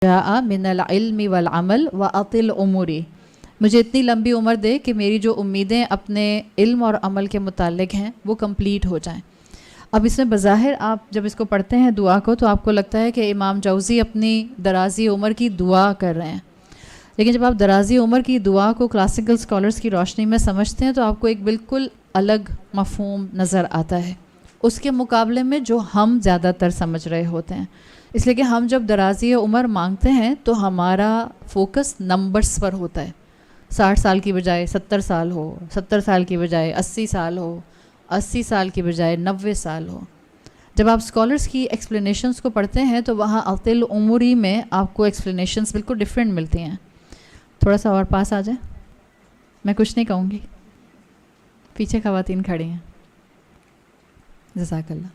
جاء من العلم والعمل وأطل عمری، مجھے اتنی لمبی عمر دے کہ میری جو امیدیں اپنے علم اور عمل کے متعلق ہیں وہ کمپلیٹ ہو جائیں۔ اب اس میں بظاہر آپ جب اس کو پڑھتے ہیں دعا کو تو آپ کو لگتا ہے کہ امام جوزی اپنی درازی عمر کی دعا کر رہے ہیں، لیکن جب آپ درازی عمر کی دعا کو کلاسیکل سکالرز کی روشنی میں سمجھتے ہیں تو آپ کو ایک بالکل الگ مفہوم نظر آتا ہے اس کے مقابلے میں جو ہم زیادہ تر سمجھ رہے ہوتے ہیں۔ اس لیے کہ ہم جب درازی عمر مانگتے ہیں تو ہمارا فوکس نمبرز پر ہوتا ہے، 60 سال کی بجائے 70 سال ہو، 70 سال کی بجائے 80 سال ہو، 80 سال کی بجائے 90 سال ہو۔ جب آپ اسکالرس کی ایکسپلینیشنز کو پڑھتے ہیں تو وہاں اطل عمری میں آپ کو ایکسپلینیشنز بالکل ڈیفرنٹ ملتی ہیں۔ تھوڑا سا اور پاس آ جائیں، میں کچھ نہیں کہوں گی، پیچھے خواتین کھڑی ہیں، جزاک اللہ۔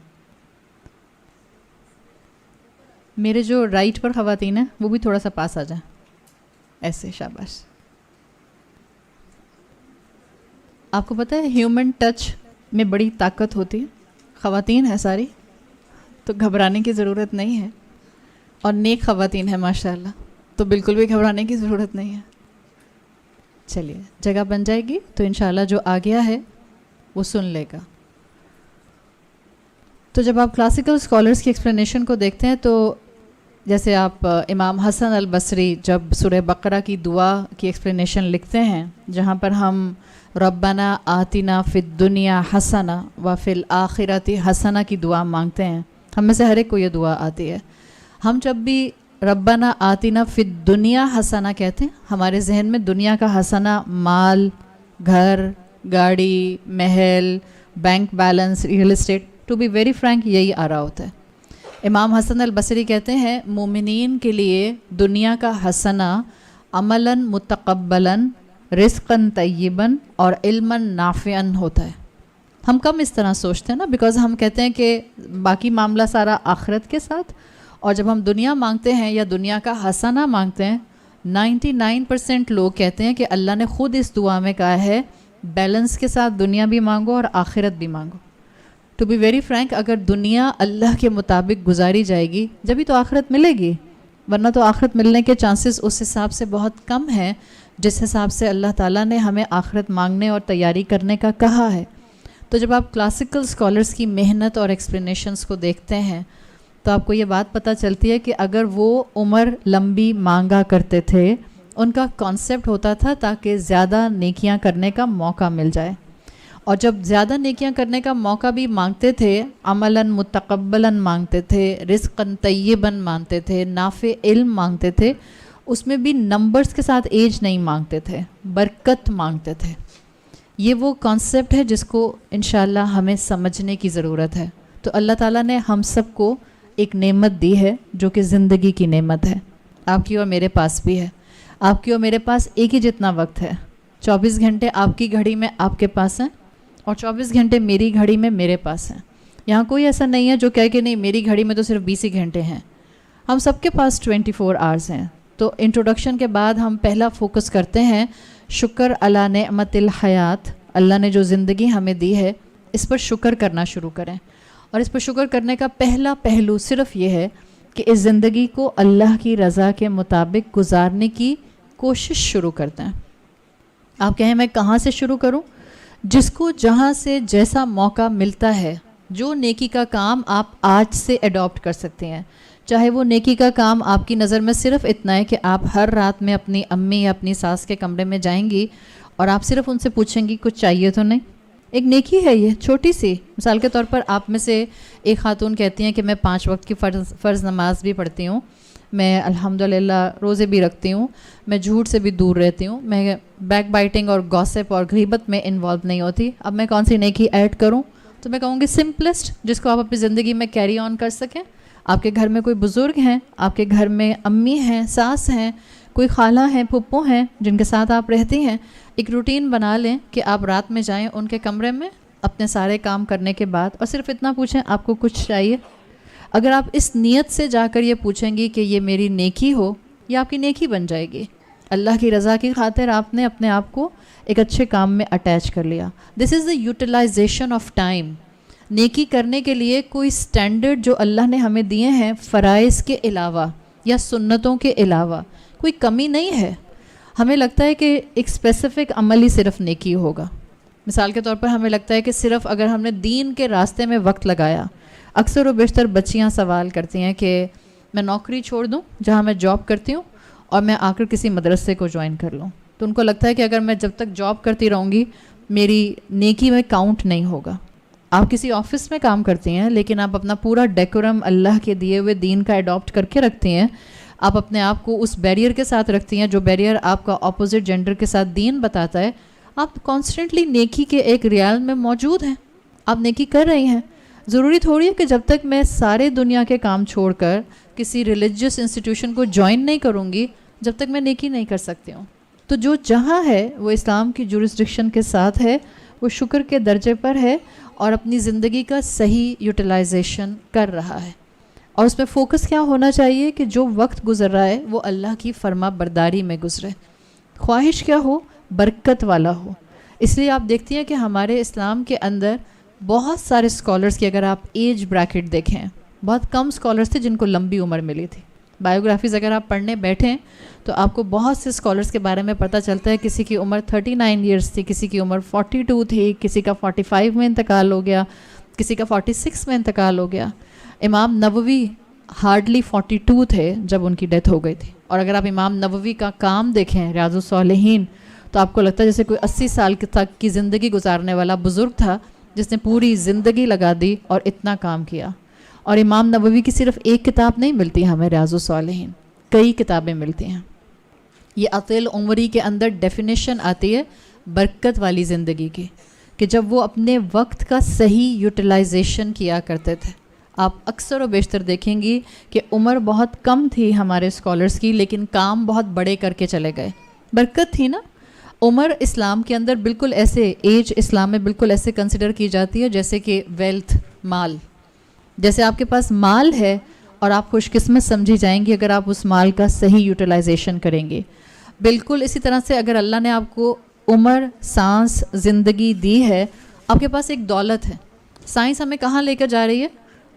میرے جو رائٹ پر خواتین ہیں وہ بھی تھوڑا سا پاس آ جائیں، ایسے، شاباش۔ آپ کو پتہ ہے ہیومن ٹچ میں بڑی طاقت ہوتی ہے، خواتین ہیں ساری تو گھبرانے کی ضرورت نہیں ہے، اور نیک خواتین ہیں ماشاءاللہ تو بالکل بھی گھبرانے کی ضرورت نہیں ہے۔ چلیے جگہ بن جائے گی تو انشاءاللہ جو آ گیا ہے وہ سن لے گا۔ تو جب آپ کلاسیکل اسکالرس کی ایکسپلینیشن کو دیکھتے ہیں تو جیسے آپ امام حسن البصری جب سورہ بقرہ کی دعا کی ایکسپلینیشن لکھتے ہیں جہاں پر ہم ربنا آتنا فی الدنیا حسنہ وفی الآخرۃ حسنہ کی دعا مانگتے ہیں، ہم میں سے ہر ایک کو یہ دعا آتی ہے۔ ہم جب بھی ربنا آتنا فی الدنیا حسنہ کہتے ہیں ہمارے ذہن میں دنیا کا حسنہ مال، گھر، گاڑی، محل، bank balance, real estate, to be very frank یہی آ رہا ہوتا ہے۔ امام حسن البصری کہتے ہیں مومنین کے لیے دنیا کا حسنہ عملاً متقبلاً، رزقاً طیباً اور علماً نافعاً ہوتا ہے۔ ہم کم اس طرح سوچتے ہیں نا، بیکاز ہم کہتے ہیں کہ باقی معاملہ سارا آخرت کے ساتھ، اور جب ہم دنیا مانگتے ہیں یا دنیا کا حسنہ مانگتے ہیں 99% لوگ کہتے ہیں کہ اللہ نے خود اس دعا میں کہا ہے بیلنس کے ساتھ دنیا بھی مانگو اور آخرت بھی مانگو۔ ٹو بی ویری فرینک اگر دنیا اللہ کے مطابق گزاری جائے گی جبھی تو آخرت ملے گی، ورنہ تو آخرت ملنے کے چانسز اس حساب سے بہت کم ہیں جس حساب سے اللہ تعالیٰ نے ہمیں آخرت مانگنے اور تیاری کرنے کا کہا ہے۔ تو جب آپ کلاسیکل اسکالرس کی محنت اور ایکسپلینیشنز کو دیکھتے ہیں تو آپ کو یہ بات پتہ چلتی ہے کہ اگر وہ عمر لمبی مانگا کرتے تھے ان کا کانسیپٹ ہوتا تھا تاکہ زیادہ نیکیاں کرنے کا موقع مل جائے، اور جب زیادہ نیکیاں کرنے کا موقع بھی مانگتے تھے عملاً متقبلاً مانگتے تھے، رزقاً طیباً مانگتے تھے، نافع علم مانگتے تھے، اس میں بھی نمبرز کے ساتھ ایج نہیں مانگتے تھے، برکت مانگتے تھے۔ یہ وہ کانسیپٹ ہے جس کو انشاءاللہ ہمیں سمجھنے کی ضرورت ہے۔ تو اللہ تعالیٰ نے ہم سب کو ایک نعمت دی ہے جو کہ زندگی کی نعمت ہے، آپ کی اور میرے پاس بھی ہے۔ آپ کی اور میرے پاس ایک ہی جتنا وقت ہے، 24 گھنٹے آپ کی گھڑی میں آپ کے پاس ہیں اور 24 گھنٹے میری گھڑی میں میرے پاس ہیں۔ یہاں کوئی ایسا نہیں ہے جو کہے کہ نہیں میری گھڑی میں تو صرف 20 ہی گھنٹے ہیں، ہم سب کے پاس 24 آورز ہیں۔ تو انٹروڈکشن کے بعد ہم پہلا فوکس کرتے ہیں شکر علی نعمت الحیات، اللہ نے جو زندگی ہمیں دی ہے اس پر شکر کرنا شروع کریں، اور اس پر شکر کرنے کا پہلا پہلو صرف یہ ہے کہ اس زندگی کو اللہ کی رضا کے مطابق گزارنے کی کوشش شروع کرتے ہیں۔ آپ کہیں میں کہاں سے شروع کروں؟ جس کو جہاں سے جیسا موقع ملتا ہے، جو نیکی کا کام آپ آج سے ایڈاپٹ کر سکتے ہیں، چاہے وہ نیکی کا کام آپ کی نظر میں صرف اتنا ہے کہ آپ ہر رات میں اپنی امی یا اپنی ساس کے کمرے میں جائیں گی اور آپ صرف ان سے پوچھیں گی کچھ چاہیے تو نہیں، ایک نیکی ہے یہ چھوٹی سی۔ مثال کے طور پر آپ میں سے ایک خاتون کہتی ہیں کہ میں 5 وقت کی فرض نماز بھی پڑھتی ہوں، میں الحمدللہ روزے بھی رکھتی ہوں، میں جھوٹ سے بھی دور رہتی ہوں، میں بیک بائٹنگ اور گوسپ اور غیبت میں انوالو نہیں ہوتی، اب میں کون سی نیکی ایڈ کروں؟ تو میں کہوں گی سمپلسٹ جس کو آپ اپنی زندگی میں کیری آن کر سکیں۔ آپ کے گھر میں کوئی بزرگ ہیں، آپ کے گھر میں امی ہیں، ساس ہیں، کوئی خالہ ہیں، پھپھو ہیں جن کے ساتھ آپ رہتی ہیں، ایک روٹین بنا لیں کہ آپ رات میں جائیں ان کے کمرے میں اپنے سارے کام کرنے کے بعد اور صرف اتنا پوچھیں آپ کو کچھ چاہیے۔ اگر آپ اس نیت سے جا کر یہ پوچھیں گی کہ یہ میری نیکی ہو، یہ آپ کی نیکی بن جائے گی۔ اللہ کی رضا کی خاطر آپ نے اپنے آپ کو ایک اچھے کام میں اٹیچ کر لیا۔ دس از دا یوٹیلائزیشن آف ٹائم۔ نیکی کرنے کے لیے کوئی سٹینڈرڈ جو اللہ نے ہمیں دیے ہیں فرائض کے علاوہ یا سنتوں کے علاوہ کوئی کمی نہیں ہے. ہمیں لگتا ہے کہ ایک اسپیسیفک عمل ہی صرف نیکی ہوگا. مثال کے طور پر ہمیں لگتا ہے کہ صرف اگر ہم نے دین کے راستے میں وقت لگایا. اکثر و بیشتر بچیاں سوال کرتی ہیں کہ میں نوکری چھوڑ دوں جہاں میں جاب کرتی ہوں اور میں آ کر کسی مدرسے کو جوائن کر لوں. تو ان کو لگتا ہے کہ اگر میں جب تک جاب کرتی رہوں گی میری نیکی میں کاؤنٹ نہیں ہوگا. آپ کسی آفس میں کام کرتی ہیں لیکن آپ اپنا پورا ڈیکورم اللہ کے دیے ہوئے دین کا اڈاپٹ کر کے رکھتی ہیں. آپ اپنے آپ کو اس بیریئر کے ساتھ رکھتی ہیں جو بیریئر آپ کا اپوزٹ جینڈر کے ساتھ دین بتاتا ہے. آپ کانسٹنٹلی نیکی کے ایک ریال میں موجود ہیں, آپ نیکی کر رہی ہیں. ضروری تھوڑی ہے کہ جب تک میں سارے دنیا کے کام چھوڑ کر کسی ریلیجیس انسٹیٹیوشن کو جوائن نہیں کروں گی جب تک میں نیکی نہیں کر سکتی ہوں. تو جو جہاں ہے وہ اسلام کی جورسڈکشن کے ساتھ ہے, وہ شکر کے درجے پر ہے اور اپنی زندگی کا صحیح یوٹیلائزیشن کر رہا ہے. اور اس میں فوکس کیا ہونا چاہیے کہ جو وقت گزر رہا ہے وہ اللہ کی فرما برداری میں گزرے. خواہش کیا ہو, برکت والا ہو. اس لیے آپ دیکھتی ہیں کہ ہمارے اسلام کے اندر بہت سارے اسکالرس کی اگر آپ ایج بریکٹ دیکھیں, بہت کم اسکالرس تھے جن کو لمبی عمر ملی تھی. بایوگرافیز اگر آپ پڑھنے بیٹھیں تو آپ کو بہت سے اسکالرس کے بارے میں پتہ چلتا ہے. کسی کی عمر 39 ایئرس تھی, کسی کی عمر 42 تھی, کسی کا 45 میں انتقال ہو گیا, کسی کا 46 میں انتقال ہو گیا. امام نووی ہارڈلی 42 تھے جب ان کی ڈیتھ ہو گئی تھی. اور اگر آپ امام نووی کا کام دیکھیں ریاض الصالحین تو آپ کو لگتا ہے جیسے کوئی 80 سال تک کی زندگی گزارنے والا بزرگ تھا جس نے پوری زندگی لگا دی اور اتنا کام کیا. اور امام نووی کی صرف ایک کتاب نہیں ملتی ہمیں ریاض الصالحین, کئی کتابیں ملتی ہیں. یہ عطیل عمری کے اندر ڈیفینیشن آتی ہے برکت والی زندگی کی, کہ جب وہ اپنے وقت کا صحیح یوٹیلائزیشن کیا کرتے تھے. آپ اکثر و بیشتر دیکھیں گی کہ عمر بہت کم تھی ہمارے اسکالرس کی لیکن کام بہت بڑے کر کے چلے گئے. برکت تھی نا. عمر اسلام کے اندر بالکل ایسے, ایج اسلام میں بالکل ایسے کنسیڈر کی جاتی ہے جیسے کہ ویلتھ, مال. جیسے آپ کے پاس مال ہے اور آپ خوش قسمت سمجھی جائیں گی اگر آپ اس مال کا صحیح یوٹیلائزیشن کریں گے. بالکل اسی طرح سے اگر اللہ نے آپ کو عمر, سانس, زندگی دی ہے, آپ کے پاس ایک دولت ہے. سائنس ہمیں کہاں لے کر جا رہی ہے؟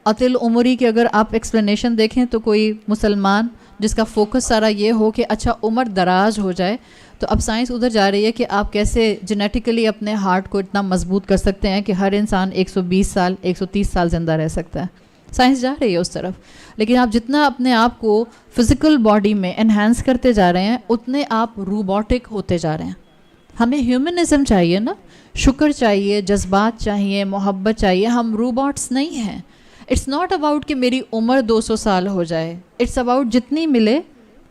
عطیل عمری کی اگر آپ ایکسپلینیشن دیکھیں تو کوئی مسلمان جس کا فوکس سارا یہ ہو کہ اچھا عمر دراز ہو جائے, تو اب سائنس ادھر جا رہی ہے کہ آپ کیسے جینیٹیکلی اپنے ہارٹ کو اتنا مضبوط کر سکتے ہیں کہ ہر انسان 120 سال 130 سال زندہ رہ سکتا ہے. سائنس جا رہی ہے اس طرف. لیکن آپ جتنا اپنے آپ کو فزیکل باڈی میں انہینس کرتے جا رہے ہیں اتنے آپ روبوٹک ہوتے جا رہے ہیں. ہمیں ہیومنزم چاہیے نا, شکر چاہیے, جذبات چاہیے, محبت چاہیے. ہم روبوٹس نہیں ہیں. اٹس ناٹ اباؤٹ کہ میری عمر 200 سال ہو جائے, اٹس اباؤٹ جتنی ملے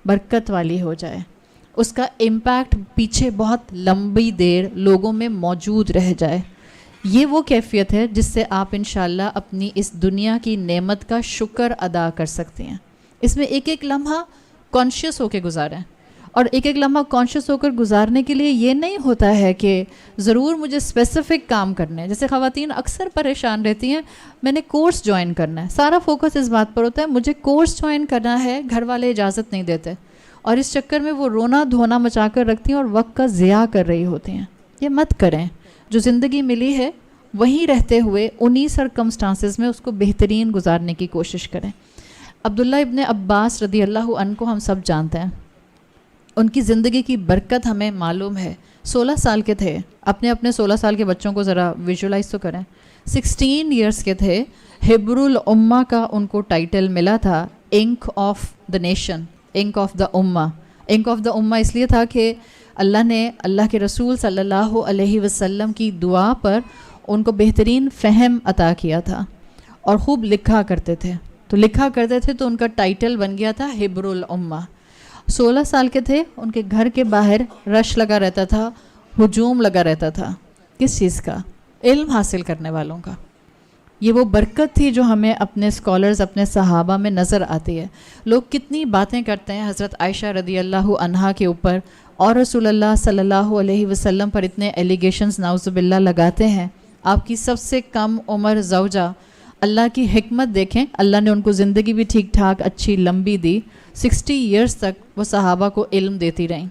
برکت والی ہو جائے, اس کا امپیکٹ پیچھے بہت لمبی دیر لوگوں میں موجود رہ جائے. یہ وہ کیفیت ہے جس سے آپ انشاءاللہ اپنی اس دنیا کی نعمت کا شکر ادا کر سکتے ہیں. اس میں ایک ایک لمحہ کانشیس ہو کے گزاریں. اور ایک ایک لمحہ کانشیس ہو کر گزارنے کے لیے یہ نہیں ہوتا ہے کہ ضرور مجھے اسپیسیفک کام کرنے ہیں. جیسے خواتین اکثر پریشان رہتی ہیں, میں نے کورس جوائن کرنا ہے, سارا فوکس اس بات پر ہوتا ہے مجھے کورس جوائن کرنا ہے, گھر والے اجازت نہیں دیتے, اور اس چکر میں وہ رونا دھونا مچا کر رکھتی ہیں اور وقت کا ضیاع کر رہی ہوتی ہیں. یہ مت کریں. جو زندگی ملی ہے وہیں رہتے ہوئے انہی سرکمسٹانسز میں اس کو بہترین گزارنے کی کوشش کریں. عبداللہ ابن عباس رضی اللہ عنہ کو ہم سب جانتے ہیں. ان کی زندگی کی برکت ہمیں معلوم ہے. 16 سال کے تھے. اپنے 16 سال کے بچوں کو ذرا ویژولائز تو کریں. 16 ایئرس کے تھے. حبر الامہ کا ان کو ٹائٹل ملا تھا, انک آف دا نیشن, انک آف دا امہ. انک آف دا امہ اس لیے تھا کہ اللہ نے اللہ کے رسول صلی اللہ علیہ وسلم کی دعا پر ان کو بہترین فہم عطا کیا تھا اور خوب لکھا کرتے تھے. تو لکھا کرتے تھے تو ان کا ٹائٹل بن گیا تھا حبر الامہ. 16 سال کے تھے. ان کے گھر کے باہر رش لگا رہتا تھا, ہجوم لگا رہتا تھا. کس چیز کا؟ علم حاصل کرنے والوں کا. یہ وہ برکت تھی جو ہمیں اپنے اسکالرز, اپنے صحابہ میں نظر آتی ہے. لوگ کتنی باتیں کرتے ہیں حضرت عائشہ رضی اللہ عنہا کے اوپر, اور رسول اللہ صلی اللہ علیہ وسلم پر اتنے ایلیگیشنز نعوذ باللہ لگاتے ہیں. آپ کی سب سے کم عمر زوجہ, اللہ کی حکمت دیکھیں, اللہ نے ان کو زندگی بھی ٹھیک ٹھاک اچھی لمبی دی. 60 ایئرس تک وہ صحابہ کو علم دیتی رہیں,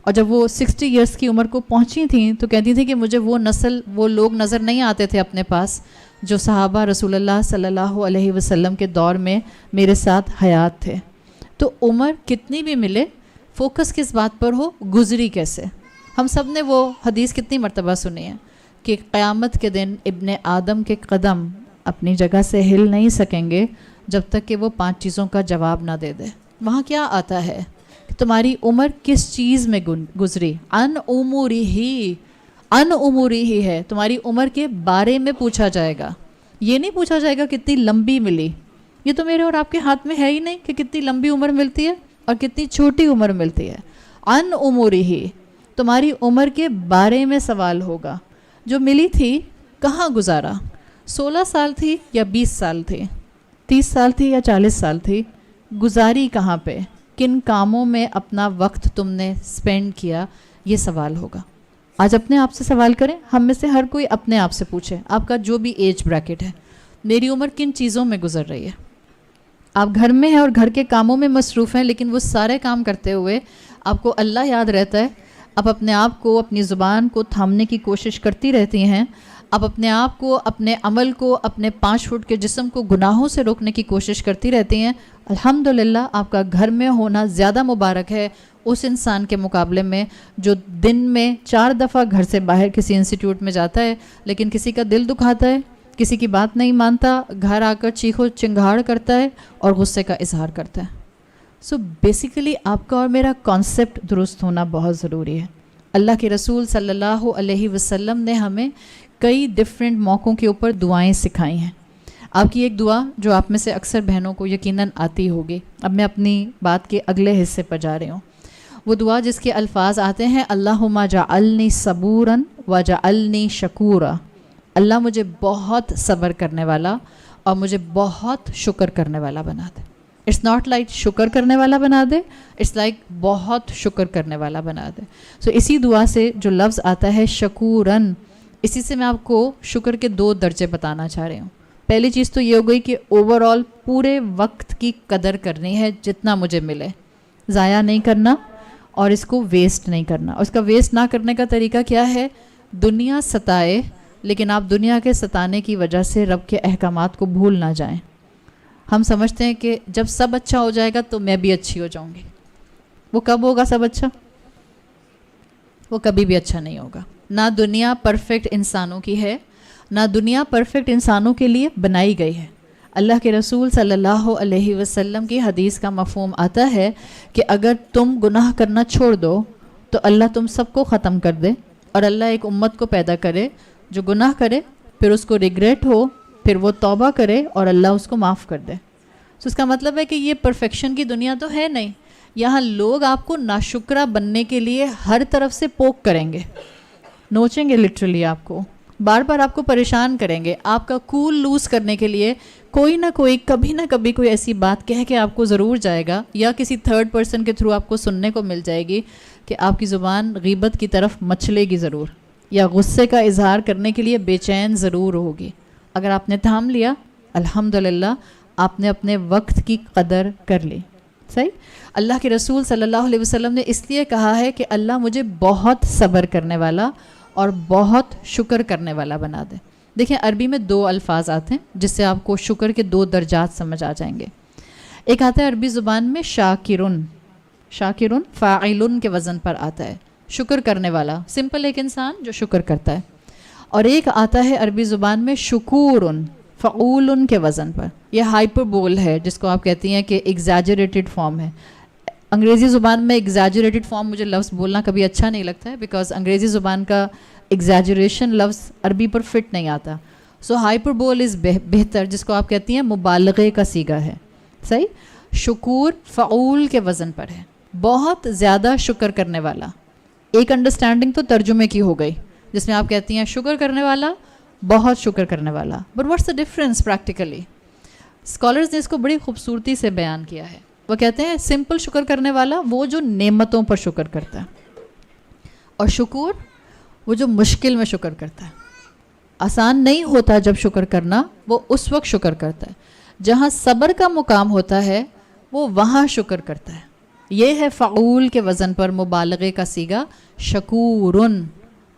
اور جب وہ 60 ایئرس کی عمر کو پہنچی تھیں تو کہتی تھیں کہ مجھے وہ نسل, وہ لوگ نظر نہیں آتے تھے اپنے پاس جو صحابہ رسول اللہ صلی اللہ علیہ وسلم کے دور میں میرے ساتھ حیات تھے. تو عمر کتنی بھی ملے فوکس کس بات پر ہو, گزری کیسے. ہم سب نے وہ حدیث کتنی مرتبہ سنی ہے کہ قیامت کے دن ابن آدم کے قدم اپنی جگہ سے ہل نہیں سکیں گے جب تک کہ وہ 5 چیزوں کا جواب نہ دے دے. وہاں کیا آتا ہے کہ تمہاری عمر کس چیز میں گزری, ان عمری ہی ہے, تمہاری عمر کے بارے میں پوچھا جائے گا. یہ نہیں پوچھا جائے گا کتنی لمبی ملی, یہ تو میرے اور آپ کے ہاتھ میں ہے ہی نہیں کہ کتنی لمبی عمر ملتی ہے اور کتنی چھوٹی عمر ملتی ہے. ان عمری ہی, تمہاری عمر کے بارے میں سوال ہوگا. جو ملی تھی کہاں گزارا, 16 سال تھی یا 20 سال تھی, 30 سال تھی یا 40 سال تھی, گزاری کہاں پہ, کن کاموں میں اپنا وقت تم نے سپینڈ کیا, یہ سوال ہوگا. آج اپنے آپ سے سوال کریں, ہم میں سے ہر کوئی اپنے آپ سے پوچھے آپ کا جو بھی ایج بریکٹ ہے, میری عمر کن چیزوں میں گزر رہی ہے. آپ گھر میں ہیں اور گھر کے کاموں میں مصروف ہیں, لیکن وہ سارے کام کرتے ہوئے آپ کو اللہ یاد رہتا ہے, آپ اپنے آپ کو, اپنی زبان کو تھامنے کی کوشش کرتی رہتی ہیں, آپ اپنے آپ کو, اپنے عمل کو, اپنے 5 فٹ کے جسم کو گناہوں سے روکنے کی کوشش کرتی رہتی ہیں. الحمدللہ آپ کا گھر میں ہونا زیادہ مبارک ہے اس انسان کے مقابلے میں جو دن میں 4 دفعہ گھر سے باہر کسی انسٹیٹیوٹ میں جاتا ہے, لیکن کسی کا دل دکھاتا ہے, کسی کی بات نہیں مانتا, گھر آ کر چیخو چنگھاڑ کرتا ہے اور غصے کا اظہار کرتا ہے. سو بیسیکلی آپ کا اور میرا کانسیپٹ درست ہونا بہت ضروری ہے. اللہ کے رسول صلی اللہ علیہ وسلم نے ہمیں کئی ڈفرینٹ موقعوں کے اوپر دعائیں سکھائی ہیں. آپ کی ایک دعا جو آپ میں سے اکثر بہنوں کو یقیناً آتی ہوگی, اب میں اپنی بات کے اگلے حصے پر جا رہی ہوں. وہ دعا جس کے الفاظ آتے ہیں, اللہم جعلنی صبورا وجعلنی شکورا, اللہ مجھے بہت صبر کرنے والا اور مجھے بہت شکر کرنے والا بنا دے. اٹس ناٹ لائک شکر کرنے والا بنا دے, اٹس لائک بہت شکر کرنے والا بنا دے. سو اسی دعا سے جو لفظ آتا ہے شکورن, اسی سے میں آپ کو شکر کے 2 درجے بتانا چاہ رہی ہوں. پہلی چیز تو یہ ہو گئی کہ اوور آل پورے وقت کی قدر کرنی ہے, جتنا مجھے ملے ضائع نہیں کرنا اور اس کو ویسٹ نہیں کرنا. اور اس کا ویسٹ نہ کرنے کا طریقہ کیا ہے, دنیا ستائے لیکن آپ دنیا کے ستانے کی وجہ سے رب کے احکامات کو بھول نہ جائیں. ہم سمجھتے ہیں کہ جب سب اچھا ہو جائے گا تو میں بھی اچھی ہو جاؤں گی. وہ کب ہوگا سب اچھا؟ وہ کبھی بھی اچھا نہیں ہوگا. نہ دنیا پرفیکٹ انسانوں کی ہے, نہ دنیا پرفیکٹ انسانوں کے لیے بنائی گئی ہے. اللہ کے رسول صلی اللہ علیہ وسلم کی حدیث کا مفہوم آتا ہے کہ اگر تم گناہ کرنا چھوڑ دو تو اللہ تم سب کو ختم کر دے, اور اللہ ایک امت کو پیدا کرے جو گناہ کرے, پھر اس کو ریگریٹ ہو, پھر وہ توبہ کرے اور اللہ اس کو معاف کر دے. تو اس کا مطلب ہے کہ یہ پرفیکشن کی دنیا تو ہے نہیں. یہاں لوگ آپ کو ناشکرہ بننے کے لیے ہر طرف سے پوک کریں گے, نوچیں گے لٹرلی آپ کو, بار بار آپ کو پریشان کریں گے. آپ کا کول لوز کرنے کے لیے کوئی نہ کوئی کبھی نہ کبھی کوئی ایسی بات کہہ کے آپ کو ضرور جائے گا, یا کسی 3rd پرسن کے تھرو آپ کو سننے کو مل جائے گی کہ آپ کی زبان غیبت کی طرف مچلے گی ضرور, یا غصے کا اظہار کرنے کے لیے بے چین ضرور ہوگی. اگر آپ نے تھام لیا, الحمدللہ آپ نے اپنے وقت کی قدر کر لی. صحیح. اللہ کے رسول صلی اللہ علیہ وسلم نے اس لیے کہا ہے کہ اللہ مجھے بہت صبر کرنے والا اور بہت شکر کرنے والا بنا دے. دیکھیں عربی میں 2 الفاظ آتے ہیں جس سے آپ کو شکر کے 2 درجات سمجھ آ جائیں گے. ایک آتا ہے عربی زبان میں شاکرن, شاکرن فاعلن کے وزن پر آتا ہے, شکر کرنے والا, سمپل ایک انسان جو شکر کرتا ہے. اور ایک آتا ہے عربی زبان میں شکورن فعولن کے وزن پر. یہ ہائپر بول ہے جس کو آپ کہتی ہیں کہ ایگزیجریٹڈ فارم ہے. انگریزی زبان میں ایگزیجریٹڈ فارم مجھے لفظ بولنا کبھی اچھا نہیں لگتا ہے, بیکاز انگریزی زبان کا ایگزیجریشن لفظ عربی پر فٹ نہیں آتا. سو ہائپر بول از بہتر, جس کو آپ کہتی ہیں مبالغے کا صیغہ ہے. صحیح. شکور فعول کے وزن پر ہے, بہت زیادہ شکر کرنے والا. ایک انڈرسٹینڈنگ تو ترجمے کی ہو گئی جس میں آپ کہتی ہیں شکر کرنے والا, بہت شکر کرنے والا. But what's the difference practically? Scholars نے اس کو بڑی خوبصورتی سے بیان کیا ہے. وہ کہتے ہیں سمپل شکر کرنے والا وہ جو نعمتوں پر شکر کرتا ہے, اور شکور وہ جو مشکل میں شکر کرتا ہے. آسان نہیں ہوتا جب شکر کرنا, وہ اس وقت شکر کرتا ہے جہاں صبر کا مقام ہوتا ہے, وہ وہاں شکر کرتا ہے. یہ ہے فعول کے وزن پر مبالغے کا صیغہ شکورن.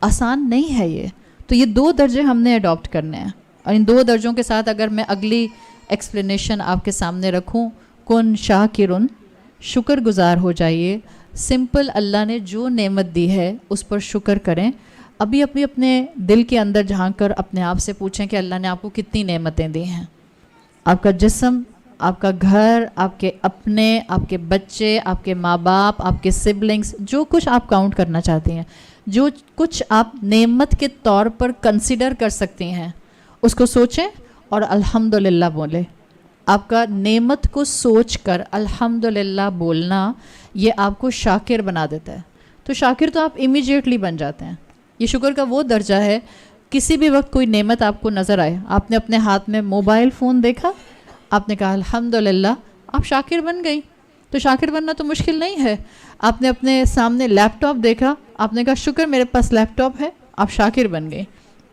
آسان نہیں ہے یہ. تو یہ 2 درجے ہم نے اڈاپٹ کرنے ہیں, اور ان 2 درجوں کے ساتھ اگر میں اگلی ایکسپلینیشن آپ کے سامنے رکھوں, کن شاکرن شکر گزار ہو جائیے. سمپل اللہ نے جو نعمت دی ہے اس پر شکر کریں. ابھی اپنے دل کے اندر جھانک کر اپنے آپ سے پوچھیں کہ اللہ نے آپ کو کتنی نعمتیں دی ہیں. آپ کا جسم, آپ کا گھر, آپ کے اپنے, آپ کے بچے, آپ کے ماں باپ, آپ کے سبلنگس, جو کچھ آپ کاؤنٹ کرنا چاہتی ہیں, جو کچھ آپ نعمت کے طور پر کنسیڈر کر سکتی ہیں, اس کو سوچیں اور الحمدللہ بولیں. آپ کا نعمت کو سوچ کر الحمدللہ بولنا یہ آپ کو شاکر بنا دیتا ہے. تو شاکر تو آپ امیجیٹلی بن جاتے ہیں. یہ شکر کا وہ درجہ ہے, کسی بھی وقت کوئی نعمت آپ کو نظر آئے, آپ نے اپنے ہاتھ میں موبائل فون دیکھا, آپ نے کہا الحمدللہ, آپ شاکر بن گئی. تو شاکر بننا تو مشکل نہیں ہے. آپ نے اپنے سامنے لیپ ٹاپ دیکھا, آپ نے کہا شکر میرے پاس لیپ ٹاپ ہے, آپ شاکر بن گئی.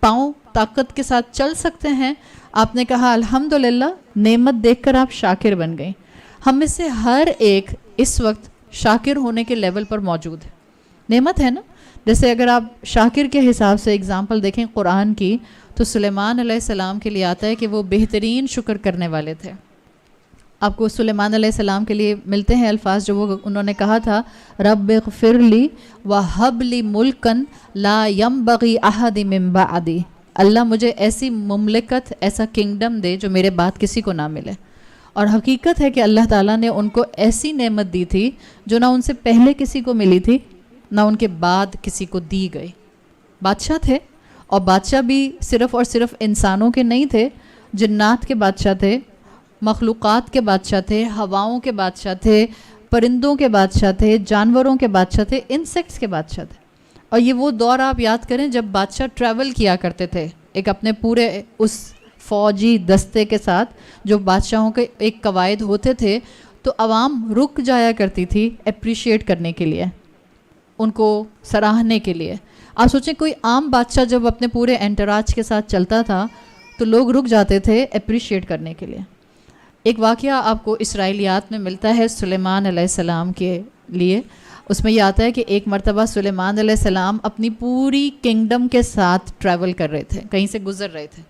پاؤں طاقت کے ساتھ چل سکتے ہیں, آپ نے کہا الحمدللہ, نعمت دیکھ کر آپ شاکر بن گئی. ہم میں سے ہر ایک اس وقت شاکر ہونے کے لیول پر موجود ہے. نعمت ہے نا. جیسے اگر آپ شاکر کے حساب سے اگزامپل دیکھیں قرآن کی, تو سلیمان علیہ السلام کے لیے آتا ہے کہ وہ بہترین شکر کرنے والے تھے. آپ کو سلیمان علیہ السلام کے لیے ملتے ہیں الفاظ جو وہ انہوں نے کہا تھا, رب اغفر لی وہب لی ملکن لا ینبغی احد من بعدی. اللہ مجھے ایسی مملکت, ایسا کنگڈم دے جو میرے بعد کسی کو نہ ملے. اور حقیقت ہے کہ اللہ تعالیٰ نے ان کو ایسی نعمت دی تھی جو نہ ان سے پہلے کسی کو ملی تھی, نہ ان کے بعد کسی کو دی گئی. بادشاہ تھے, اور بادشاہ بھی صرف اور صرف انسانوں کے نہیں تھے, جنات کے بادشاہ تھے, مخلوقات کے بادشاہ تھے, ہواؤں کے بادشاہ تھے, پرندوں کے بادشاہ تھے, جانوروں کے بادشاہ تھے, انسیکٹس کے بادشاہ تھے. اور یہ وہ دور آپ یاد کریں جب بادشاہ ٹریول کیا کرتے تھے ایک اپنے پورے اس فوجی دستے کے ساتھ, جو بادشاہوں کے ایک قواعد ہوتے تھے, تو عوام رک جایا کرتی تھی اپریشیٹ کرنے کے لیے, ان کو سراہنے کے لیے. آپ سوچیں کوئی عام بادشاہ جب اپنے پورے انٹراج کے ساتھ چلتا تھا تو لوگ رک جاتے تھے اپریشیٹ کرنے کے لیے. ایک واقعہ آپ کو اسرائیلیات میں ملتا ہے سلیمان علیہ السلام کے لیے. اس میں یہ آتا ہے کہ ایک مرتبہ سلیمان علیہ السلام اپنی پوری کنگڈم کے ساتھ ٹریول کر رہے تھے, کہیں سے گزر رہے تھے.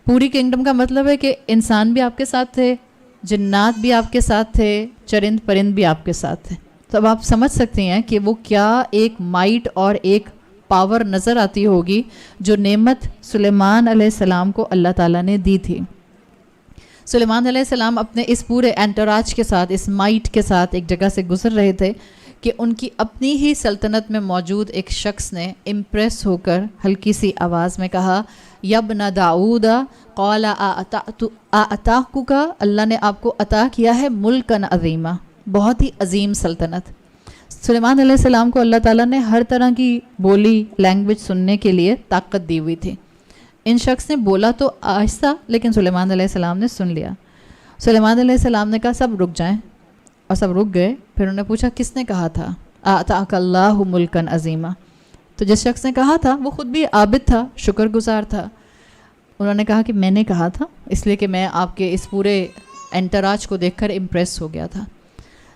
پوری کنگڈم کا مطلب ہے کہ انسان بھی آپ کے ساتھ تھے, جنات بھی آپ کے ساتھ تھے, چرند پرند بھی آپ کے ساتھ تھے. تو اب آپ سمجھ سکتے ہیں کہ وہ کیا ایک مائٹ اور ایک پاور نظر آتی ہوگی جو نعمت سلیمان علیہ السلام کو اللہ تعالیٰ نے دی تھی. سلیمان علیہ السلام اپنے اس پورے انٹراج کے ساتھ, اس مائٹ کے ساتھ ایک جگہ سے گزر رہے تھے کہ ان کی اپنی ہی سلطنت میں موجود ایک شخص نے امپریس ہو کر ہلکی سی آواز میں کہا, یبن داؤد قال اعطاک, اللہ نے آپ کو عطا کیا ہے ملکن عظیمہ, بہت ہی عظیم سلطنت. سلیمان علیہ السلام کو اللہ تعالیٰ نے ہر طرح کی بولی لینگویج سننے کے لیے طاقت دی ہوئی تھی. ان شخص نے بولا تو آہستہ, لیکن سلیمان علیہ السلام نے سن لیا. سلیمان علیہ السلام نے کہا سب رک جائیں, اور سب رک گئے. پھر انہوں نے پوچھا کس نے کہا تھا اعطاک اللہ ملکن عظیمہ. تو جس شخص نے کہا تھا وہ خود بھی عابد تھا, شکر گزار تھا. انہوں نے کہا کہ میں نے کہا تھا, اس لیے کہ میں آپ کے اس پورے انٹراج کو دیکھ کر امپریس ہو گیا تھا.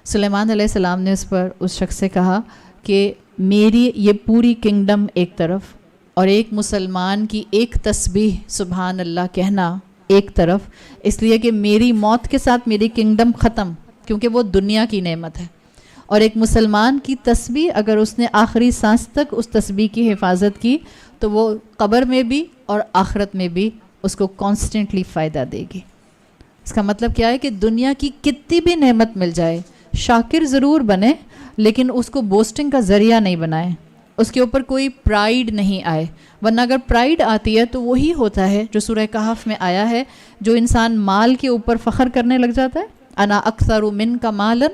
سلیمان علیہ السلام نے اس شخص سے کہا کہ میری یہ پوری کنگڈم ایک طرف, اور ایک مسلمان کی ایک تسبیح سبحان اللہ کہنا ایک طرف, اس لیے کہ میری موت کے ساتھ میری کنگڈم ختم, کیونکہ وہ دنیا کی نعمت ہے. اور ایک مسلمان کی تسبیح اگر اس نے آخری سانس تک اس تسبیح کی حفاظت کی تو وہ قبر میں بھی اور آخرت میں بھی اس کو کانسٹنٹلی فائدہ دے گی. اس کا مطلب کیا ہے کہ دنیا کی کتنی بھی نعمت مل جائے, شاکر ضرور بنے, لیکن اس کو بوسٹنگ کا ذریعہ نہیں بنائے, اس کے اوپر کوئی پرائیڈ نہیں آئے. ورنہ اگر پرائیڈ آتی ہے تو وہی ہوتا ہے جو سورہ کہف میں آیا ہے, جو انسان مال کے اوپر فخر کرنے لگ جاتا ہے. انا اکثر منک مالا,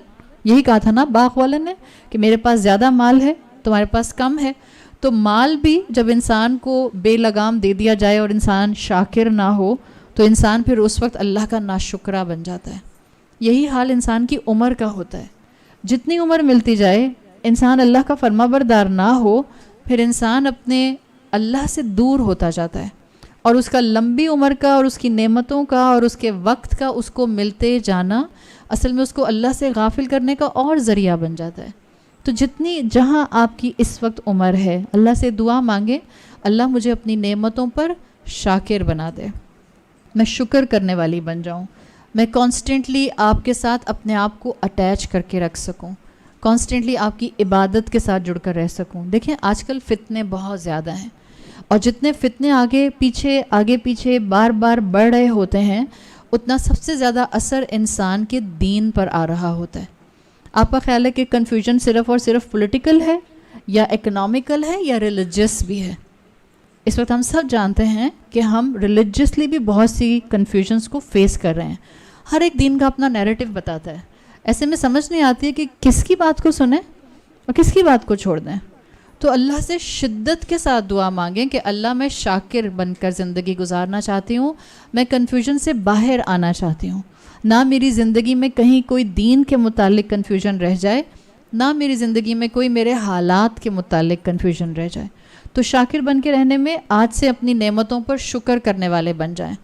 یہی کہا تھا نا باغ والے نے کہ میرے پاس زیادہ مال ہے, تمہارے پاس کم ہے. تو مال بھی جب انسان کو بے لگام دے دیا جائے اور انسان شاکر نہ ہو تو انسان پھر اس وقت اللہ کا ناشکرہ بن جاتا ہے. یہی حال انسان کی عمر کا ہوتا ہے. جتنی عمر ملتی جائے انسان اللہ کا فرما بردار نہ ہو, پھر انسان اپنے اللہ سے دور ہوتا جاتا ہے, اور اس کا لمبی عمر کا اور اس کی نعمتوں کا اور اس کے وقت کا اس کو ملتے جانا اصل میں اس کو اللہ سے غافل کرنے کا اور ذریعہ بن جاتا ہے. تو جتنی جہاں آپ کی اس وقت عمر ہے, اللہ سے دعا مانگیں, اللہ مجھے اپنی نعمتوں پر شاکر بنا دے, میں شکر کرنے والی بن جاؤں, میں کانسٹنٹلی آپ کے ساتھ اپنے آپ کو اٹیچ کر کے رکھ سکوں، کانسٹنٹلی آپ کی عبادت کے ساتھ جڑ کر رہ سکوں. دیکھیں آج کل فتنے بہت زیادہ ہیں، اور جتنے فتنے آگے پیچھے بار بار بڑھ رہے ہوتے ہیں، اتنا سب سے زیادہ اثر انسان کے دین پر آ رہا ہوتا ہے. آپ کا خیال ہے کہ کنفیوژن صرف اور صرف پولیٹیکل ہے یا اکنامیکل ہے یا ریلیجس بھی ہے؟ اس وقت ہم سب جانتے ہیں کہ ہم ریلیجسلی بھی بہت سی کنفیوژنس کو فیس کر رہے ہیں. ہر ایک دین کا اپنا نیریٹو بتاتا ہے. ایسے میں سمجھ نہیں آتی ہے کہ کس کی بات کو سنیں اور کس کی بات کو چھوڑ دیں. تو اللہ سے شدت کے ساتھ دعا مانگیں کہ اللہ میں شاکر بن کر زندگی گزارنا چاہتی ہوں، میں کنفیوژن سے باہر آنا چاہتی ہوں. نہ میری زندگی میں کہیں کوئی دین کے متعلق کنفیوژن رہ جائے، نہ میری زندگی میں کوئی میرے حالات کے متعلق کنفیوژن رہ جائے. تو شاکر بن کے رہنے میں آج سے اپنی نعمتوں پر شکر کرنے والے بن جائیں.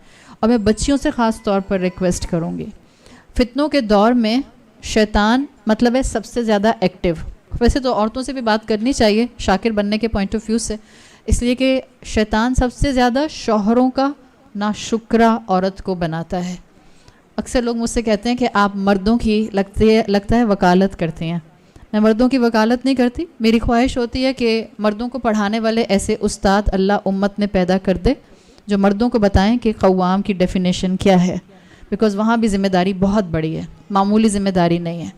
اور میں بچیوں سے خاص طور پر ریکویسٹ کروں گی، فتنوں کے دور میں شیطان مطلب ہے سب سے زیادہ ایکٹیو. ویسے تو عورتوں سے بھی بات کرنی چاہیے شاکر بننے کے پوائنٹ آف ویو سے، اس لیے کہ شیطان سب سے زیادہ شوہروں کا ناشکرہ عورت کو بناتا ہے. اکثر لوگ مجھ سے کہتے ہیں کہ آپ مردوں کی لگتا ہے وکالت کرتی ہیں. میں مردوں کی وکالت نہیں کرتی. میری خواہش ہوتی ہے کہ مردوں کو پڑھانے والے ایسے استاد اللہ امت میں پیدا کر دے جو مردوں کو بتائیں کہ قوام کی ڈیفینیشن کیا ہے، بیکاز وہاں بھی ذمہ داری بہت بڑی ہے، معمولی ذمہ داری نہیں ہے.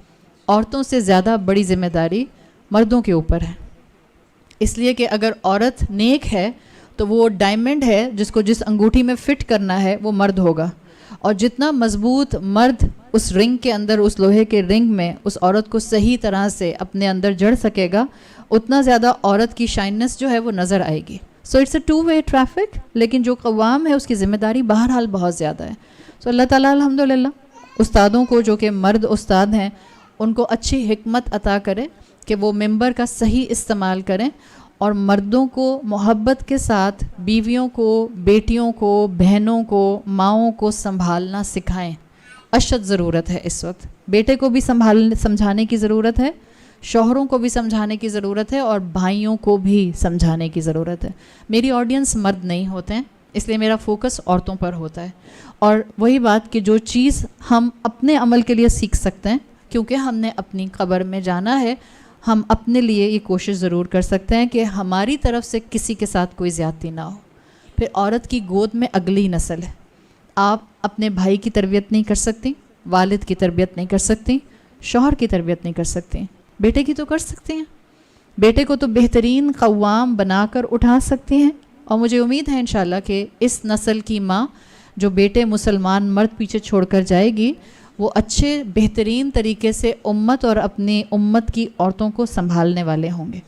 عورتوں سے زیادہ بڑی ذمہ داری مردوں کے اوپر ہے. اس لیے کہ اگر عورت نیک ہے تو وہ ڈائمنڈ ہے جس کو جس انگوٹھی میں فٹ کرنا ہے وہ مرد ہوگا. اور جتنا مضبوط مرد اس رنگ کے اندر، اس لوہے کے رنگ میں اس عورت کو صحیح طرح سے اپنے اندر جڑ سکے گا، اتنا زیادہ عورت کی شائننس جو ہے وہ نظر آئے گی. So it's a two way traffic. لیکن جو قوام ہے اس کی ذمہ داری بہرحال بہت زیادہ ہے. سو اللہ تعالیٰ الحمدللہ استادوں کو جو کہ مرد استاد ہیں ان کو اچھی حکمت عطا کرے کہ وہ ممبر کا صحیح استعمال کریں، اور مردوں کو محبت کے ساتھ بیویوں کو، بیٹیوں کو، بہنوں کو، ماؤں کو سنبھالنا سکھائیں. اشد ضرورت ہے اس وقت. بیٹے کو بھی سمجھانے کی ضرورت ہے، شوہروں کو بھی سمجھانے کی ضرورت ہے، اور بھائیوں کو بھی سمجھانے کی ضرورت ہے. میری آڈینس مرد نہیں ہوتے ہیں، اس لیے میرا فوکس عورتوں پر ہوتا ہے. اور وہی بات کہ جو چیز ہم اپنے عمل کے لیے سیکھ سکتے ہیں، کیونکہ ہم نے اپنی قبر میں جانا ہے، ہم اپنے لیے یہ کوشش ضرور کر سکتے ہیں کہ ہماری طرف سے کسی کے ساتھ کوئی زیادتی نہ ہو. پھر عورت کی گود میں اگلی نسل ہے. آپ اپنے بھائی کی تربیت نہیں کر سکتی، والد کی تربیت نہیں کر سکتی، شوہر کی تربیت نہیں کر سکتی، بیٹے کی تو کر سکتی ہیں. بیٹے کو تو بہترین قوام بنا کر اٹھا سکتی ہیں. اور مجھے امید ہے انشاءاللہ کہ اس نسل کی ماں جو بیٹے مسلمان مرد پیچھے چھوڑ کر جائے گی، وہ اچھے بہترین طریقے سے امت اور اپنی امت کی عورتوں کو سنبھالنے والے ہوں گے.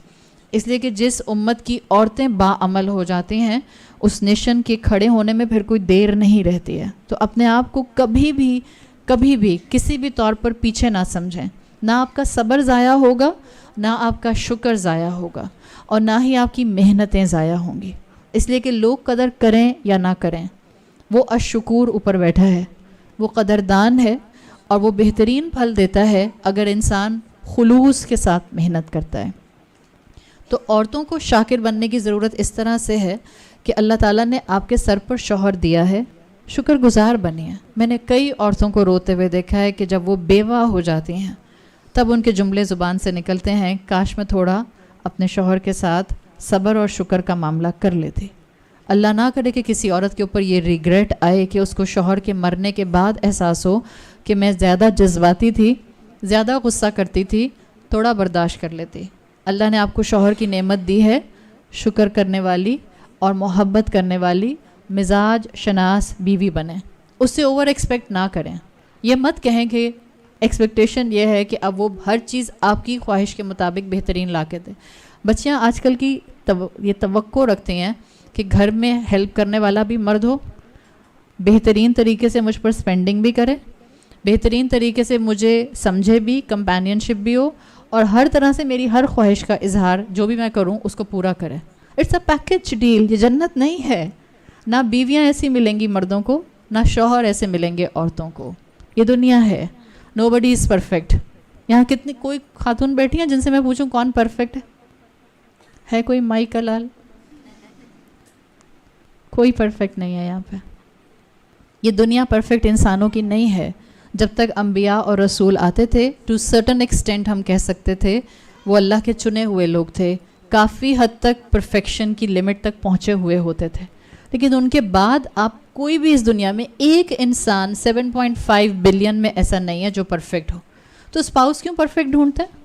اس لیے کہ جس امت کی عورتیں باعمل ہو جاتی ہیں، اس نیشن کے کھڑے ہونے میں پھر کوئی دیر نہیں رہتی ہے. تو اپنے آپ کو کبھی بھی کسی بھی طور پر پیچھے نہ سمجھیں. نہ آپ کا صبر ضائع ہوگا، نہ آپ کا شکر ضائع ہوگا، اور نہ ہی آپ کی محنتیں ضائع ہوں گی. اس لیے کہ لوگ قدر کریں یا نہ کریں، وہ الشکور اوپر بیٹھا ہے، وہ قدردان ہے، اور وہ بہترین پھل دیتا ہے اگر انسان خلوص کے ساتھ محنت کرتا ہے. تو عورتوں کو شاکر بننے کی ضرورت اس طرح سے ہے کہ اللہ تعالیٰ نے آپ کے سر پر شوہر دیا ہے، شکر گزار بنی ہے. میں نے کئی عورتوں کو روتے ہوئے دیکھا ہے کہ جب وہ بیوہ ہو جاتی ہیں تب ان کے جملے زبان سے نکلتے ہیں، کاش میں تھوڑا اپنے شوہر کے ساتھ صبر اور شکر کا معاملہ کر لیتی. اللہ نہ کرے کہ کسی عورت کے اوپر یہ ریگریٹ آئے کہ اس کو شوہر کے مرنے کے بعد احساس ہو کہ میں زیادہ جذباتی تھی، زیادہ غصہ کرتی تھی، تھوڑا برداشت کر لیتی. اللہ نے آپ کو شوہر کی نعمت دی ہے، شکر کرنے والی اور محبت کرنے والی مزاج شناس بیوی بنیں. اس سے اوور ایکسپیکٹ نہ کریں. یہ مت کہیں کہ ایکسپیکٹیشن یہ ہے کہ اب وہ ہر چیز آپ کی خواہش کے مطابق بہترین لا کے دے. بچیاں آج کل کی یہ توقع رکھتی ہیں کہ گھر میں ہیلپ کرنے والا بھی مرد ہو، بہترین طریقے سے مجھ پر سپینڈنگ بھی کرے، بہترین طریقے سے مجھے سمجھے بھی، کمپینین شپ بھی ہو، اور ہر طرح سے میری ہر خواہش کا اظہار جو بھی میں کروں اس کو پورا کرے. It's a package deal. یہ جنت نہیں ہے. نہ بیویاں ایسی ملیں گی مردوں کو، نہ شوہر ایسے ملیں گے عورتوں کو. یہ دنیا ہے. نو بڈی از پرفیکٹ. یہاں کتنی کوئی خاتون بیٹھی ہیں جن سے میں پوچھوں کون پرفیکٹ ہے کوئی مائی کا لال؟ کوئی پرفیکٹ نہیں ہے یہاں پہ. یہ دنیا پرفیکٹ انسانوں کی نہیں ہے. جب تک انبیاء اور رسول آتے تھے ٹو سرٹن ایکسٹینٹ ہم کہہ سکتے تھے وہ اللہ کے چنے ہوئے لوگ تھے, کافی حد تک پرفیکشن کی لمٹ تک پہنچے ہوئے ہوتے تھے. لیکن ان کے بعد آپ کوئی بھی اس دنیا میں ایک انسان 7.5 بلین میں ایسا نہیں ہے جو پرفیکٹ ہو. تو اسپاؤس کیوں پرفیکٹ ڈھونڈتے ہیں؟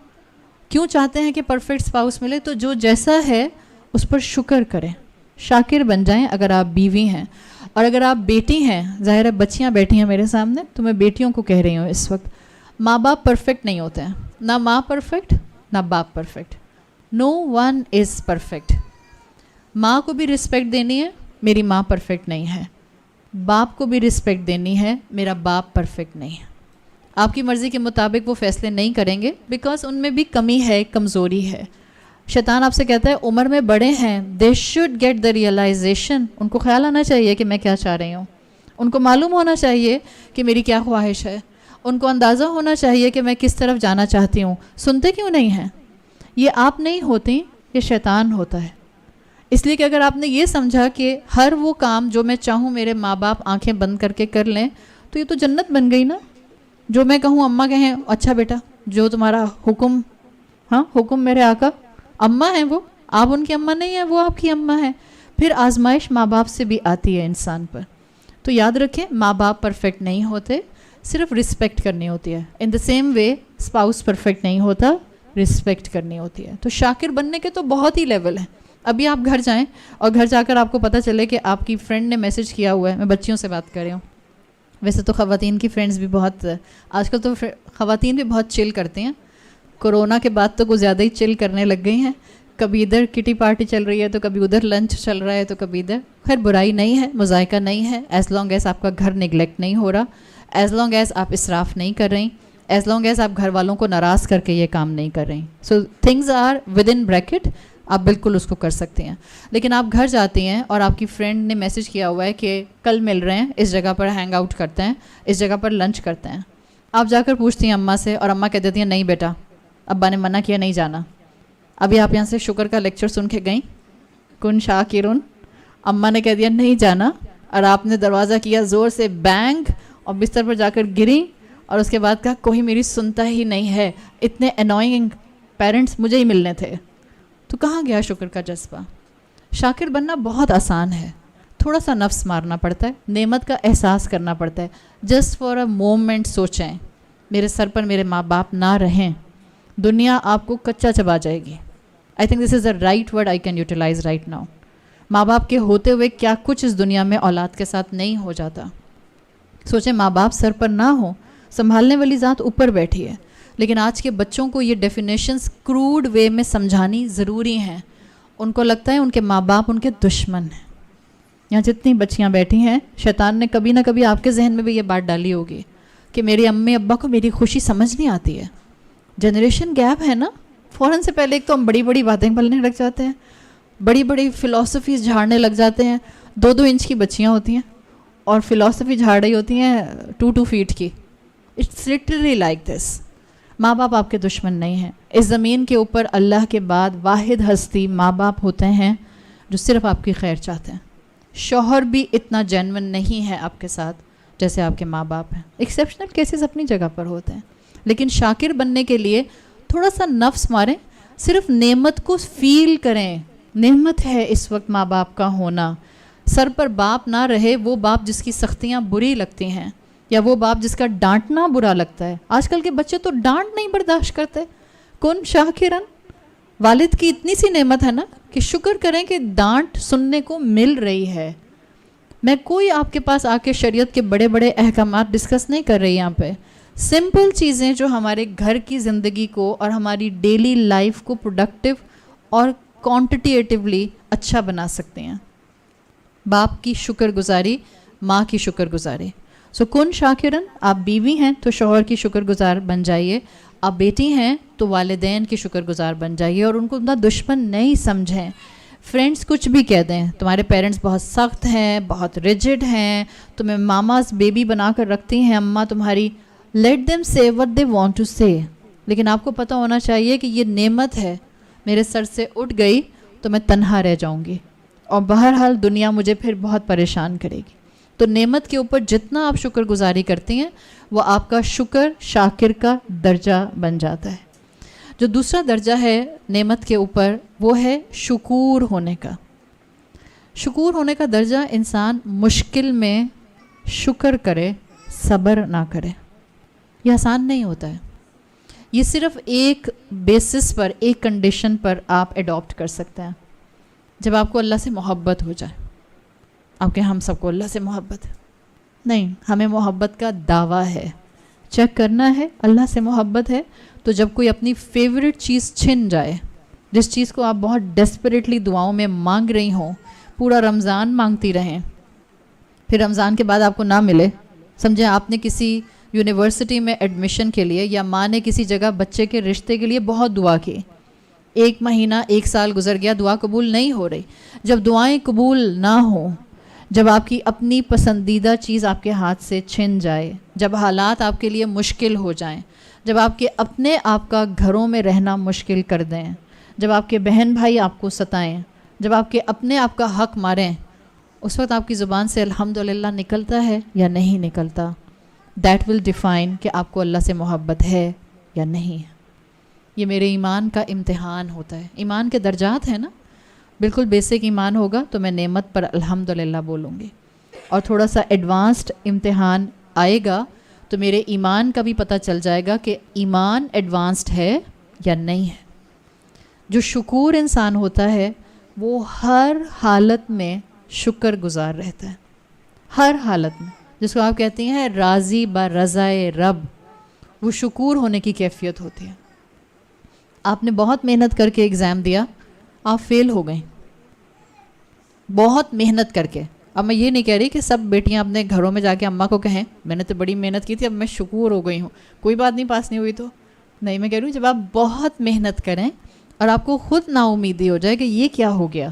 کیوں چاہتے ہیں کہ پرفیکٹ اسپاؤس ملے؟ تو جو جیسا ہے اس پر شکر کریں, شاکر بن جائیں. اگر آپ بیوی ہیں اور اگر آپ بیٹی ہیں, ظاہر ہے بچیاں بیٹھی ہیں میرے سامنے تو میں بیٹیوں کو کہہ رہی ہوں اس وقت, ماں باپ پرفیکٹ نہیں ہوتے ہیں, نہ ماں پرفیکٹ نہ باپ perfect, no one is perfect. ماں کو بھی رسپیکٹ دینی ہے, میری ماں پرفیکٹ نہیں ہے. باپ کو بھی رسپیکٹ دینی ہے, میرا باپ پرفیکٹ نہیں ہے. آپ کی مرضی کے مطابق وہ فیصلے نہیں کریں گے بیکاز ان میں بھی کمی ہے, کمزوری ہے. شیطان آپ سے کہتا ہے عمر میں بڑے ہیں, they should get the realisation, ان کو خیال آنا چاہیے کہ میں کیا چاہ رہی ہوں, ان کو معلوم ہونا چاہیے کہ میری کیا خواہش ہے, ان کو اندازہ ہونا چاہیے کہ میں کس طرف جانا چاہتی ہوں. سنتے کیوں نہیں ہیں؟ یہ آپ نہیں ہوتی, یہ شیطان ہوتا ہے. اس لیے کہ اگر آپ نے یہ سمجھا کہ ہر وہ کام جو میں چاہوں میرے ماں باپ آنکھیں بند کر کے کر لیں تو یہ تو جنت بن گئی نا. جو میں کہوں اماں کہیں اچھا بیٹا جو تمہارا حکم, ہاں حکم میرے آقا, اماں ہیں وہ, آپ ان کی اماں نہیں ہیں, وہ آپ کی اماں ہیں. پھر آزمائش ماں باپ سے بھی آتی ہے انسان پر. تو یاد رکھیں ماں باپ پرفیکٹ نہیں ہوتے, صرف رسپیکٹ کرنی ہوتی ہے. In the same way spouse perfect نہیں ہوتا, رسپیکٹ کرنی ہوتی ہے. تو شاکر بننے کے تو بہت ہی لیول ہیں. ابھی آپ گھر جائیں اور گھر جا کر آپ کو پتہ چلے کہ آپ کی فرینڈ نے میسج کیا ہوا ہے, میں بچیوں سے بات کر رہی ہوں, ویسے تو خواتین کی فرینڈز بھی بہت, آج کل تو خواتین بھی بہت چل کرتی ہیں, کورونا کے بعد تو کچھ زیادہ ہی چل کرنے لگ گئی ہیں. کبھی ادھر کٹی پارٹی چل رہی ہے تو کبھی ادھر لنچ چل رہا ہے تو کبھی ادھر. خیر برائی نہیں ہے, مذائقہ نہیں ہے, ایز لانگ ایز آپ کا گھر نگلیکٹ نہیں ہو رہا, ایز لانگ ایز آپ اسراف نہیں کر رہی, ایز لانگ ایز آپ گھر والوں کو ناراض کر کے یہ کام نہیں کر رہی. So things are with in bracket, آپ بالکل اس کو کر سکتے ہیں. لیکن آپ گھر جاتی ہیں اور آپ کی فرینڈ نے میسج کیا ہوا ہے کہ کل مل رہے ہیں, اس جگہ پر ہینگ آؤٹ کرتے ہیں, اس جگہ پر لنچ کرتے ہیں. آپ جا کر پوچھتی ہیں اماں سے اور اماں کہہ دیتی ہیں نہیں بیٹا ابا نے منع کیا نہیں جانا. ابھی آپ یہاں سے شکر کا لیکچر سن کے گئیں, کن شاکرون, اماں نے کہہ دیا نہیں جانا اور آپ نے دروازہ کیا زور سے بینگ اور بستر پر جا کر گری اور اس کے بعد کہا کوئی میری سنتا ہی نہیں ہے, اتنے انوائنگ پیرنٹس مجھے ہی ملنے تھے. تو کہاں گیا شکر کا جذبہ؟ شاکر بننا بہت آسان ہے, تھوڑا سا نفس مارنا پڑتا ہے, نعمت کا احساس کرنا پڑتا ہے. جسٹ فار اے مومنٹ سوچیں میرے سر پر میرے ماں باپ نہ رہیں, دنیا آپ کو کچا چبا جائے گی. I think this is a right word I can utilize right now. ماں باپ کے ہوتے ہوئے کیا کچھ اس دنیا میں اولاد کے ساتھ نہیں ہو جاتا. سوچیں ماں باپ سر پر نہ ہو, سنبھالنے والی ذات اوپر بیٹھی ہے. لیکن آج کے بچوں کو یہ ڈیفینیشنز کروڈ وے میں سمجھانی ضروری ہیں. ان کو لگتا ہے ان کے ماں باپ ان کے دشمن ہیں. یہاں جتنی بچیاں بیٹھی ہیں, شیطان نے کبھی نہ کبھی آپ کے ذہن میں بھی یہ بات ڈالی ہوگی کہ میری امی ابا کو میری خوشی سمجھ نہیں آتی ہے. جنریشن گیپ ہے نا, فوراً سے پہلے ایک تو ہم بڑی بڑی باتیں بولنے لگ جاتے ہیں, بڑی بڑی فلاسفیز جھاڑنے لگ جاتے ہیں. 2-2 انچ کی بچیاں ہوتی ہیں اور فلاسفی جھاڑ رہی ہوتی ہیں 2 فیٹ کی. It's literally like this. ماں باپ آپ کے دشمن نہیں ہیں. اس زمین کے اوپر اللہ کے بعد واحد ہستی ماں باپ ہوتے ہیں جو صرف آپ کی خیر چاہتے ہیں. شوہر بھی اتنا جینون نہیں ہے آپ کے ساتھ جیسے آپ کے ماں باپ ہیں. ایکسیپشنل کیسز اپنی جگہ پر ہوتے ہیں, لیکن شاکر بننے کے لیے تھوڑا سا نفس ماریں, صرف نعمت کو فیل کریں. نعمت ہے اس وقت ماں باپ کا ہونا. سر پر باپ نہ رہے, وہ باپ جس کی سختیاں بری لگتی ہیں, یا وہ باپ جس کا ڈانٹنا برا لگتا ہے. آج کل کے بچے تو ڈانٹ نہیں برداشت کرتے. کن شاکرن, والد کی اتنی سی نعمت ہے نا کہ شکر کریں کہ ڈانٹ سننے کو مل رہی ہے. میں کوئی آپ کے پاس آ کے شریعت کے بڑے بڑے احکامات ڈسکس نہیں کر رہی یہاں پہ. سمپل چیزیں جو ہمارے گھر کی زندگی کو اور ہماری ڈیلی لائف کو پروڈکٹیو اور کوانٹیٹیولی اچھا بنا سکتے ہیں. باپ کی شکر گزاری, ماں کی شکر گزاری. سو کن شاکرن, آپ بیوی ہیں تو شوہر کی شکر گزار بن جائیے, آپ بیٹی ہیں تو والدین کی شکر گزار بن جائیے اور ان کو اتنا دشمن نہیں سمجھیں. فرینڈس کچھ بھی کہہ دیں, تمہارے پیرنٹس بہت سخت ہیں, بہت ریجڈ ہیں, تمہیں ماماز بیبی بنا کر رکھتی ہیں اماں تمہاری. لیٹ دیم سے وٹ دے وانٹ ٹو سے. لیکن آپ کو پتہ ہونا چاہیے کہ یہ نعمت ہے, میرے سر سے اٹھ گئی تو میں تنہا رہ جاؤں گی اور بہرحال دنیا مجھے پھر بہت پریشان کرے گی. تو نعمت کے اوپر جتنا آپ شکر گزاری کرتی ہیں وہ آپ کا شکر شاکر کا درجہ بن جاتا ہے۔ جو دوسرا درجہ ہے نعمت کے اوپر وہ ہے شکور ہونے کا۔ شکور ہونے کا درجہ انسان مشکل میں شکر کرے، صبر نہ کرے۔ یہ آسان نہیں ہوتا ہے، یہ صرف ایک بیسس پر، ایک کنڈیشن پر آپ ایڈاپٹ کر سکتے ہیں، جب آپ کو اللہ سے محبت ہو جائے۔ آپ کہ ہم سب کو اللہ سے محبت ہے، نہیں، ہمیں محبت کا دعویٰ ہے، چیک کرنا ہے اللہ سے محبت ہے تو جب کوئی اپنی فیوریٹ چیز چھن جائے، جس چیز کو آپ بہت ڈیسپریٹلی دعاؤں میں مانگ رہی ہوں، پورا رمضان مانگتی رہیں، پھر رمضان کے بعد آپ کو نہ ملے، سمجھیں آپ نے کسی یونیورسٹی میں ایڈمیشن کے لیے یا ماں نے کسی جگہ بچے کے رشتے کے لیے بہت دعا کی، 1 مہینہ 1 سال گزر گیا، دعا قبول نہیں ہو رہی۔ جب دعائیں قبول نہ ہوں، جب آپ کی اپنی پسندیدہ چیز آپ کے ہاتھ سے چھن جائے، جب حالات آپ کے لیے مشکل ہو جائیں، جب آپ کے اپنے آپ کا گھروں میں رہنا مشکل کر دیں، جب آپ کے بہن بھائی آپ کو ستائیں، جب آپ کے اپنے آپ کا حق ماریں، اس وقت آپ کی زبان سے الحمدللہ نکلتا ہے یا نہیں نکلتا؟ دیٹ ول ڈیفائن کہ آپ کو اللہ سے محبت ہے یا نہیں ہے۔ یہ میرے ایمان کا امتحان ہوتا ہے۔ ایمان کے درجات ہیں نا، بالکل بیسک ایمان ہوگا تو میں نعمت پر الحمدللہ بولوں گی، اور تھوڑا سا ایڈوانسڈ امتحان آئے گا تو میرے ایمان کا بھی پتہ چل جائے گا کہ ایمان ایڈوانسڈ ہے یا نہیں ہے۔ جو شکور انسان ہوتا ہے وہ ہر حالت میں شکر گزار رہتا ہے، ہر حالت میں، جس کو آپ کہتی ہیں راضی برضائے رب، وہ شکور ہونے کی کیفیت ہوتی ہے۔ آپ نے بہت محنت کر کے ایگزام دیا، آپ فیل ہو گئیں، بہت محنت کر کے۔ اب میں یہ نہیں کہہ رہی کہ سب بیٹیاں اپنے گھروں میں جا کے اماں کو کہیں میں نے تو بڑی محنت کی تھی، اب میں شکور ہو گئی ہوں، کوئی بات نہیں پاس نہیں ہوئی تو نہیں۔ میں کہہ رہی ہوں جب آپ بہت محنت کریں اور آپ کو خود نا امیدی ہو جائے کہ یہ کیا ہو گیا،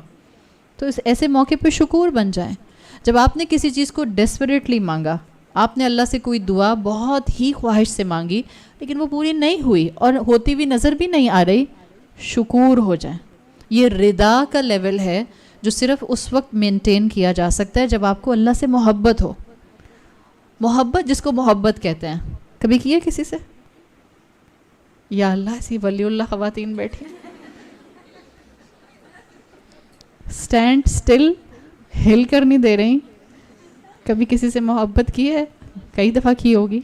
تو اس ایسے موقع پہ شکور بن جائیں۔ جب آپ نے کسی چیز کو ڈیسپریٹلی مانگا، آپ نے اللہ سے کوئی دعا بہت ہی خواہش سے مانگی لیکن وہ پوری نہیں ہوئی اور ہوتی ہوئی نظر بھی نہیں آ رہی، شکور ہو جائیں۔ یہ رضا کا لیول ہے جو صرف اس وقت مینٹین کیا جا سکتا ہے جب آپ کو اللہ سے محبت ہو۔ محبت جس کو محبت کہتے ہیں، کبھی کیے کسی سے؟ یا اللہ، ایسی ولی اللہ خواتین بیٹھی اسٹینڈ سٹل، ہل کر نہیں دے رہی، کبھی کسی سے محبت کی ہے؟ کئی دفعہ کی ہوگی۔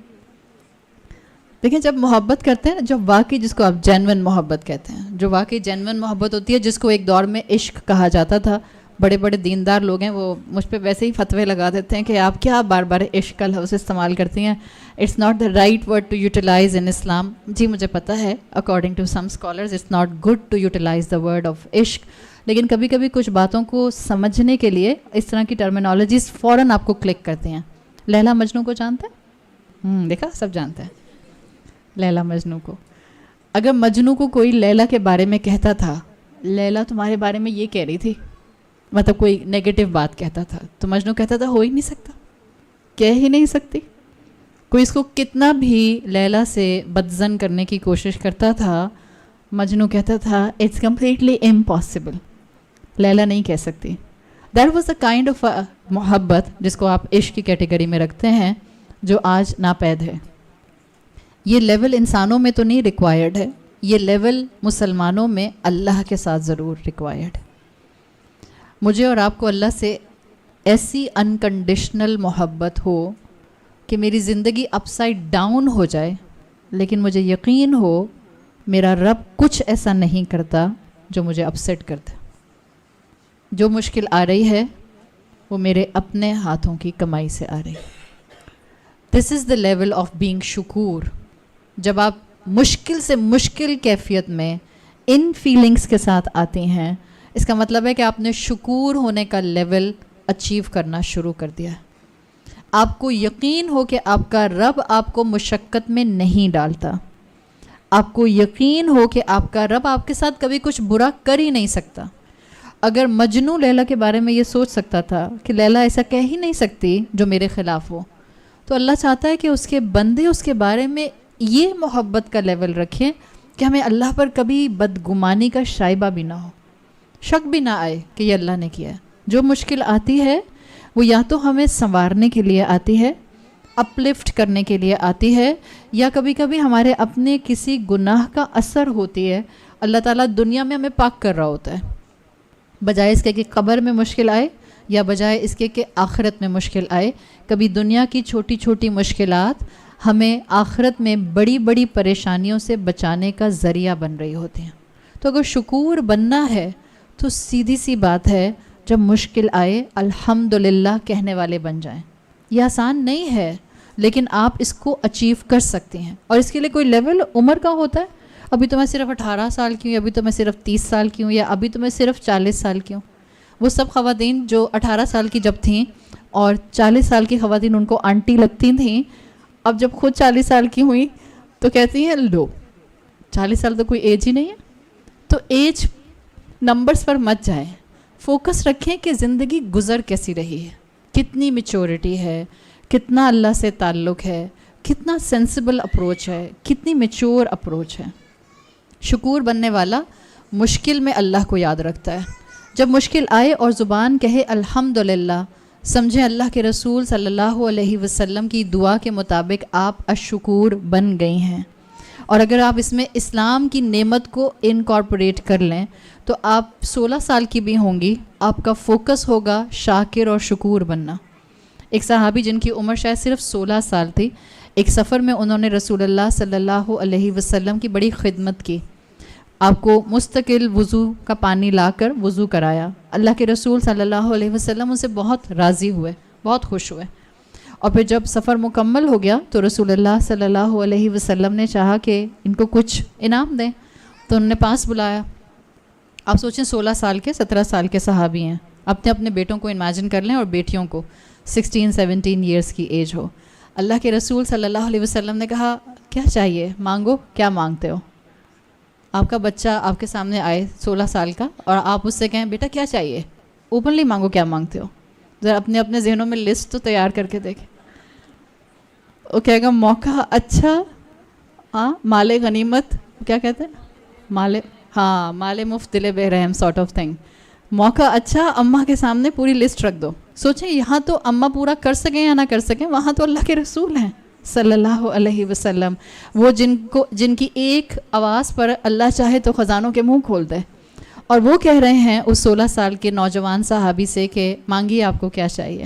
دیکھیں جب محبت کرتے ہیں نا، جب واقعی جس کو آپ جینون محبت کہتے ہیں، جو واقعی جینون محبت ہوتی ہے، جس کو ایک دور میں عشق کہا جاتا تھا، بڑے بڑے دیندار لوگ ہیں وہ مجھ پہ ویسے ہی فتوے لگا دیتے ہیں کہ آپ کیا بار بار عشق کا لفظ استعمال کرتی ہیں، it's not the right word to utilise in Islam. جی مجھے پتہ ہے، according to some scholars it's not good to utilise the word of عشق، لیکن کبھی کبھی کچھ باتوں کو سمجھنے کے لیے اس طرح کی ٹرمینالوجیز فوراً آپ کو کلک کرتے ہیں۔ لیلا مجنو کو جانتے ہیں؟ دیکھا، سب جانتے ہیں لیلا مجنو کو۔ اگر مجنو کو کوئی لیلا کے بارے میں کہتا تھا، لیلا تمہارے بارے میں یہ کہہ رہی تھی، مطلب کوئی نیگیٹو بات کہتا تھا، تو مجنو کہتا تھا ہو ہی نہیں سکتا، کہہ ہی نہیں سکتی۔ کوئی اس کو کتنا بھی لیلا سے بدظن کرنے کی کوشش کرتا تھا، مجنو کہتا تھا اٹس کمپلیٹلی امپاسبل، لیلا نہیں کہہ سکتی۔ That was a kind of محبت جس کو آپ عشق کی کیٹیگری میں رکھتے ہیں، جو آج ناپید ہے۔ یہ لیول انسانوں میں تو نہیں ریکوائرڈ ہے، یہ لیول مسلمانوں میں اللہ کے ساتھ ضرور ریکوائرڈ ہے۔ مجھے اور آپ کو اللہ سے ایسی انکنڈیشنل محبت ہو کہ میری زندگی اپ سائڈ ڈاؤن ہو جائے لیکن مجھے یقین ہو میرا رب کچھ ایسا نہیں کرتا جو مجھے اپسیٹ کرتا۔ جو مشکل آ رہی ہے وہ میرے اپنے ہاتھوں کی کمائی سے آ رہی ہے۔ دس از دا لیول آف بینگ شکور۔ جب آپ مشکل سے مشکل کیفیت میں ان فیلنگز کے ساتھ آتی ہیں، اس کا مطلب ہے کہ آپ نے شکور ہونے کا لیول اچیو کرنا شروع کر دیا ہے۔ آپ کو یقین ہو کہ آپ کا رب آپ کو مشقت میں نہیں ڈالتا، آپ کو یقین ہو کہ آپ کا رب آپ کے ساتھ کبھی کچھ برا کر ہی نہیں سکتا۔ اگر مجنو لیلا کے بارے میں یہ سوچ سکتا تھا کہ لیلا ایسا کہہ ہی نہیں سکتی جو میرے خلاف ہو، تو اللہ چاہتا ہے کہ اس کے بندے اس کے بارے میں یہ محبت کا لیول رکھیں کہ ہمیں اللہ پر کبھی بدگمانی کا شائبہ بھی نہ ہو، شک بھی نہ آئے کہ یہ اللہ نے کیا ہے۔ جو مشکل آتی ہے وہ یا تو ہمیں سنوارنے کے لیے آتی ہے، اپلفٹ کرنے کے لیے آتی ہے، یا کبھی کبھی ہمارے اپنے کسی گناہ کا اثر ہوتی ہے. اللہ تعالیٰ دنیا میں ہمیں پاک کر رہا ہوتا ہے، بجائے اس کے کہ قبر میں مشکل آئے یا بجائے اس کے کہ آخرت میں مشکل آئے. کبھی دنیا کی چھوٹی چھوٹی مشکلات ہمیں آخرت میں بڑی بڑی پریشانیوں سے بچانے کا ذریعہ بن رہی ہوتی ہیں. تو اگر شکور بننا ہے تو سیدھی سی بات ہے، جب مشکل آئے الحمدللہ کہنے والے بن جائیں. یہ آسان نہیں ہے، لیکن آپ اس کو اچیو کر سکتے ہیں. اور اس کے لیے کوئی لیول عمر کا ہوتا ہے، ابھی تو میں صرف 18 سال کی ہوں، ابھی تو میں صرف 30 سال کی ہوں، یا ابھی تو میں صرف 40 سال کی ہوں. وہ سب خواتین جو 18 سال کی جب تھیں اور 40 سال کی خواتین ان کو آنٹی لگتی تھیں، اب جب خود 40 سال کی ہوئیں تو کہتی ہیں لو 40 سال تو کوئی ایج ہی نہیں ہے. تو ایج نمبرز پر مت جائیں، فوکس رکھیں کہ زندگی گزر کیسی رہی ہے، کتنی میچورٹی ہے، کتنا اللہ سے تعلق ہے، کتنا سینسیبل اپروچ ہے، کتنی میچور اپروچ ہے. شکور بننے والا مشکل میں اللہ کو یاد رکھتا ہے. جب مشکل آئے اور زبان کہے الحمدللہ، سمجھیں اللہ کے رسول صلی اللہ علیہ وسلم کی دعا کے مطابق آپ الشکور بن گئی ہیں. اور اگر آپ اس میں اسلام کی نعمت کو انکارپوریٹ کر لیں تو آپ 16 سال کی بھی ہوں گی، آپ کا فوکس ہوگا شاکر اور شکور بننا. ایک صحابی جن کی عمر شاید صرف 16 سال تھی، ایک سفر میں انہوں نے رسول اللہ صلی اللہ علیہ وسلم کی بڑی خدمت کی. آپ کو مستقل وضو کا پانی لا کر وضو کرایا. اللہ کے رسول صلی اللہ علیہ وسلم ان سے بہت راضی ہوئے، بہت خوش ہوئے. اور پھر جب سفر مکمل ہو گیا تو رسول اللہ صلی اللہ علیہ وسلم نے چاہا کہ ان کو کچھ انعام دیں، تو انہوں نے پاس بلایا. آپ سوچیں 16 سال کے 17 سال کے صحابی ہیں، اپنے بیٹوں کو امیجن کر لیں اور بیٹیوں کو 16-17 ایئرس کی ایج ہو. اللہ کے رسول صلی اللہ علیہ وسلم نے کہا کیا چاہیے، مانگو، کیا مانگتے ہو. آپ کا بچہ آپ کے سامنے آئے 16 سال کا اور آپ اس سے کہیں بیٹا کیا چاہیے، اوپنلی مانگو کیا مانگتے ہو. ذرا اپنے ذہنوں میں لسٹ تو تیار کر کے دیکھیں. وہ کہے گا موقع اچھا، ہاں مال غنیمت، کیا کہتے ہیں، مال مفت دل بے رحم سارٹ آف تھنگ. موقع اچھا، اماں کے سامنے پوری لسٹ رکھ دو. سوچیں یہاں تو اماں پورا کر سکیں یا نہ کر سکیں، وہاں تو اللہ کے رسول ہیں صلی اللہ علیہ وسلم، وہ جن کی ایک آواز پر اللہ چاہے تو خزانوں کے منہ کھول دے. اور وہ کہہ رہے ہیں اس 16 سال کے نوجوان صحابی سے کہ مانگیے آپ کو کیا چاہیے.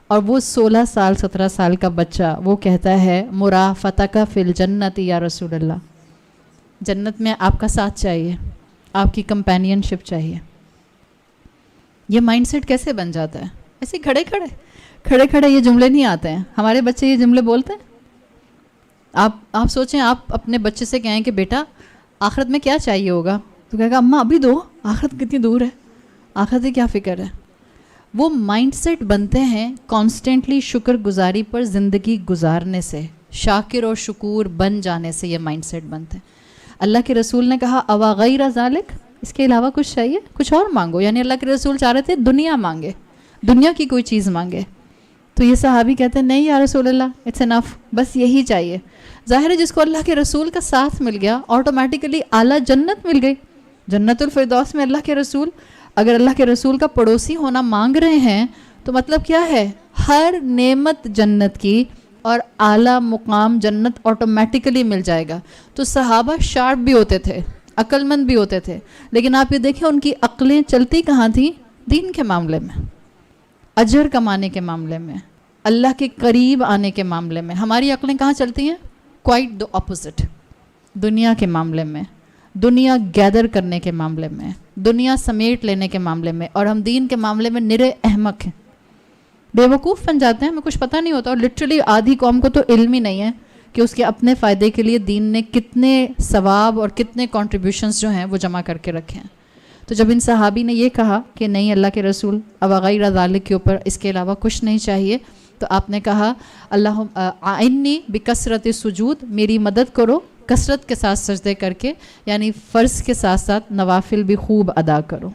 اور وہ 16 سال 17 سال کا بچہ وہ کہتا ہے مرافتک فی الجنت یا رسول اللہ، جنت میں آپ کا ساتھ چاہیے، آپ کی کمپینین شپ چاہیے. یہ مائنڈ سیٹ کیسے بن جاتا ہے؟ ایسے کھڑے کھڑے یہ جملے نہیں آتے ہیں. ہمارے بچے یہ جملے بولتے ہیں. آپ سوچیں آپ اپنے بچے سے کہیں کہ بیٹا آخرت میں کیا چاہیے ہوگا، تو کہے گا اماں ابھی دو، آخرت کتنی دور ہے، آخرت کی کیا فکر ہے. وہ مائنڈ سیٹ بنتے ہیں کانسٹنٹلی شکر گزاری پر زندگی گزارنے سے، شاکر اور شکور بن جانے سے یہ مائنڈ سیٹ بنتے ہیں. اللہ کے رسول نے کہا اوا غیر ذالک، اس کے علاوہ کچھ چاہیے، کچھ اور مانگو. یعنی اللہ کے رسول چاہ رہے تھے دنیا مانگے، دنیا کی کوئی چیز مانگے. تو یہ صحابی کہتے ہیں نہیں یا رسول اللہ اٹس انف، بس یہی چاہیے. ظاہر ہے جس کو اللہ کے رسول کا ساتھ مل گیا آٹومیٹیکلی اعلیٰ جنت مل گئی، جنت الفردوس میں اللہ کے رسول. اگر اللہ کے رسول کا پڑوسی ہونا مانگ رہے ہیں تو مطلب کیا ہے، ہر نعمت جنت کی اور اعلیٰ مقام جنت آٹومیٹیکلی مل جائے گا. تو صحابہ شارپ بھی ہوتے تھے، عقل مند بھی ہوتے تھے، لیکن آپ یہ دیکھیں ان کی عقلیں چلتی کہاں تھیں؟ دین کے معاملے میں، اجر کمانے کے معاملے میں، اللہ کے قریب آنے کے معاملے میں. ہماری عقلیں کہاں چلتی ہیں؟ Quite the opposite. دنیا کے معاملے میں، دنیا گیدر کرنے کے معاملے میں، دنیا سمیٹ لینے کے معاملے میں. اور ہم دین کے معاملے میں نرے احمق ہیں، بے وقوف بن جاتے ہیں، ہمیں کچھ پتہ نہیں ہوتا. اور لٹرلی آدھی قوم کو تو علم ہی نہیں ہے کہ اس کے اپنے فائدے کے لیے دین نے کتنے ثواب اور کتنے کنٹریبیوشنز جو ہیں وہ جمع کر کے رکھے ہیں. تو جب ان صحابی نے یہ کہا کہ نہیں اللہ کے رسول اب غیر ذالک کے اوپر اس کے علاوہ کچھ نہیں چاہیے، تو آپ نے کہا اللہ اعنی بکثرت سجود، میری مدد کرو کثرت کے ساتھ سجدے کر کے، یعنی فرض کے ساتھ ساتھ نوافل بھی خوب ادا کرو.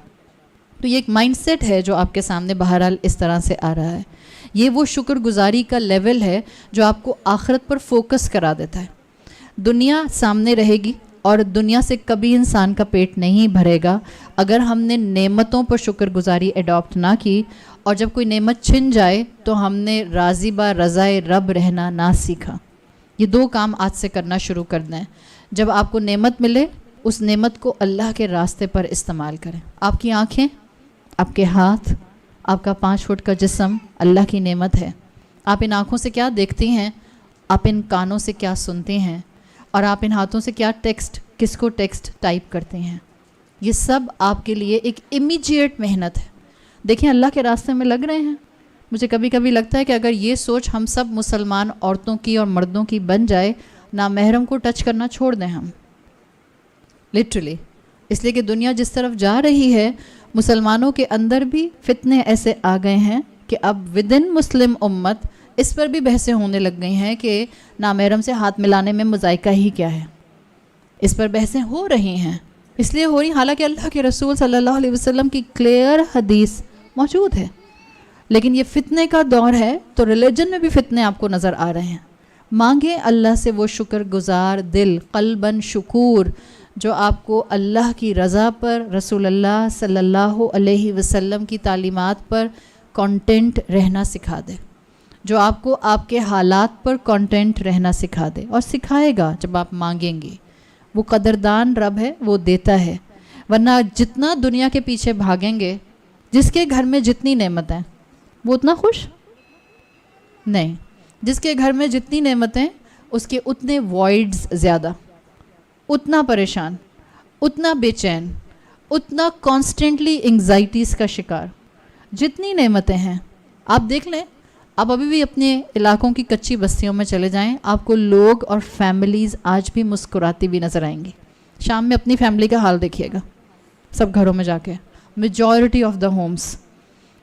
تو یہ ایک مائنڈ سیٹ ہے جو آپ کے سامنے بہرحال اس طرح سے آ رہا ہے. یہ وہ شکر گزاری کا لیول ہے جو آپ کو آخرت پر فوکس کرا دیتا ہے. دنیا سامنے رہے گی، اور دنیا سے کبھی انسان کا پیٹ نہیں بھرے گا اگر ہم نے نعمتوں پر شکر گزاری اڈاپٹ نہ کی، اور جب کوئی نعمت چھن جائے تو ہم نے راضی با رضائے رب رہنا نہ سیکھا۔ یہ دو کام آج سے کرنا شروع کر دیں۔ جب آپ کو نعمت ملے اس نعمت کو اللہ کے راستے پر استعمال کریں۔ آپ کی آنکھیں، آپ کے ہاتھ، آپ کا 5 فٹ کا جسم اللہ کی نعمت ہے۔ آپ ان آنکھوں سے کیا دیکھتی ہیں، آپ ان کانوں سے کیا سنتے ہیں، اور آپ ان ہاتھوں سے کیا ٹیکسٹ، کس کو ٹیکسٹ ٹائپ کرتے ہیں، یہ سب آپ کے لیے ایک امیجیٹ محنت ہے۔ دیکھیں اللہ کے راستے میں لگ رہے ہیں۔ مجھے کبھی کبھی لگتا ہے کہ اگر یہ سوچ ہم سب مسلمان عورتوں کی اور مردوں کی بن جائے، نامحرم کو ٹچ کرنا چھوڑ دیں ہم، لٹرلی، اس لیے کہ دنیا جس طرف جا رہی ہے مسلمانوں کے اندر بھی فتنے ایسے آ گئے ہیں کہ اب ودن مسلم امت اس پر بھی بحثیں ہونے لگ گئی ہیں کہ نامحرم سے ہاتھ ملانے میں مذائقہ ہی کیا ہے۔ اس پر بحثیں ہو رہی ہیں، اس لیے ہو رہی، حالانکہ اللہ کے رسول صلی اللہ علیہ وسلم کی کلیئر حدیث موجود ہے، لیکن یہ فتنے کا دور ہے تو ریلیجن میں بھی فتنے آپ کو نظر آ رہے ہیں۔ مانگیں اللہ سے وہ شکر گزار دل، قلباً شکور، جو آپ کو اللہ کی رضا پر، رسول اللہ صلی اللہ علیہ وسلم کی تعلیمات پر کانٹینٹ رہنا سکھا دے، جو آپ کو آپ کے حالات پر کانٹینٹ رہنا سکھا دے، اور سکھائے گا جب آپ مانگیں گے۔ وہ قدردان رب ہے، وہ دیتا ہے، ورنہ جتنا دنیا کے پیچھے بھاگیں گے، جس کے گھر میں جتنی نعمتیں وہ اتنا خوش نہیں، جس کے گھر میں جتنی نعمتیں اس کے اتنے وائڈز زیادہ، اتنا پریشان، اتنا بے چین، اتنا کانسٹنٹلی انگزائٹیز کا شکار۔ جتنی نعمتیں ہیں آپ دیکھ لیں، آپ ابھی بھی اپنے علاقوں کی کچی بستیوں میں چلے جائیں، آپ کو لوگ اور فیملیز آج بھی مسکراتی بھی نظر آئیں گی۔ شام میں اپنی فیملی کا حال دیکھیے گا، سب گھروں میں جا کے میجورٹی آف دا ہومز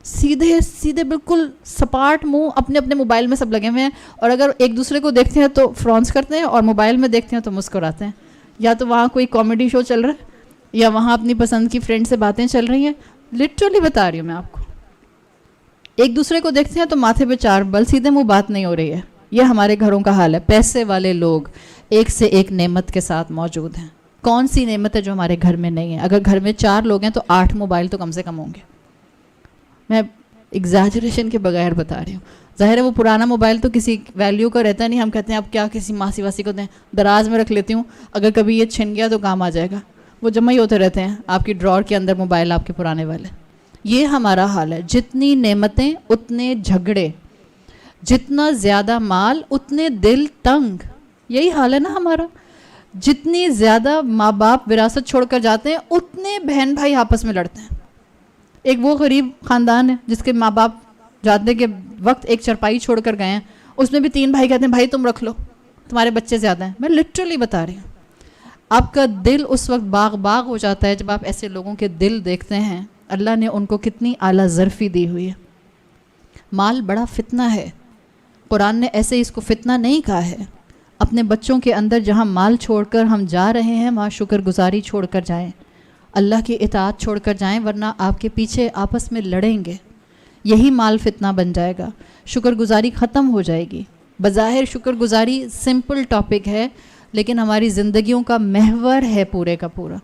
سیدھے سیدھے بالکل سپاٹ منہ اپنے اپنے موبائل میں سب لگے ہوئے ہیں، اور اگر ایک دوسرے کو دیکھتے ہیں تو فرونس کرتے ہیں، اور موبائل میں دیکھتے ہیں تو مسکراتے ہیں۔ یا تو وہاں کوئی کامیڈی شو چل رہا ہے، یا وہاں اپنی پسند کی فرینڈ سے باتیں چل رہی ہیں۔ لٹرلی بتا رہی ہوں میں آپ کو، ایک دوسرے کو دیکھتے ہیں تو ماتھے پہ 4 بل، سیدھے منہ بات نہیں ہو رہی ہے۔ یہ ہمارے گھروں کا حال ہے۔ پیسے والے لوگ ایک سے ایک نعمت کے ساتھ موجود ہیں۔ کون سی نعمت ہے جو ہمارے گھر میں نہیں ہے؟ اگر گھر میں 4 لوگ ہیں تو 8 موبائل تو کم سے کم ہوں گے۔ میں ایگزیجریشن کے بغیر بتا رہی ہوں۔ ظاہر ہے وہ پرانا موبائل تو کسی ویلیو کا رہتا نہیں، ہم کہتے ہیں اب کیا کسی ماسی واسی کو دیں، دراز میں رکھ لیتی ہوں، اگر کبھی یہ چھن گیا تو کام آ جائے گا۔ وہ جمع ہی ہوتے رہتے ہیں آپ کی ڈراور کے اندر موبائل آپ کے پرانے والے۔ یہ ہمارا حال ہے۔ جتنی نعمتیں اتنے جھگڑے، جتنا زیادہ مال اتنے دل تنگ، یہی حال ہے نا ہمارا۔ جتنی زیادہ ماں باپ وراثت چھوڑ کر جاتے ہیں اتنے بہن بھائی آپس میں لڑتے ہیں۔ ایک وہ غریب خاندان ہے جس کے ماں باپ جانے کے وقت ایک چرپائی چھوڑ کر گئے ہیں، اس میں بھی 3 بھائی کہتے ہیں بھائی تم رکھ لو، تمہارے بچے زیادہ ہیں۔ میں لٹرلی بتا رہی ہوں، آپ کا دل اس وقت باغ باغ ہو جاتا ہے جب آپ ایسے لوگوں کے دل دیکھتے ہیں۔ اللہ نے ان کو کتنی اعلیٰ ظرفی دی ہوئی ہے۔ مال بڑا فتنہ ہے، قرآن نے ایسے اس کو فتنہ نہیں کہا ہے۔ اپنے بچوں کے اندر جہاں مال چھوڑ کر ہم جا رہے ہیں وہاں شکر گزاری چھوڑ کر جائیں، اللہ کی اطاعت چھوڑ کر جائیں، ورنہ آپ کے پیچھے آپس میں لڑیں گے، یہی مال فتنہ بن جائے گا، شکر گزاری ختم ہو جائے گی۔ بظاہر شکر گزاری سمپل ٹاپک ہے، لیکن ہماری زندگیوں کا محور ہے پورے کا پورا۔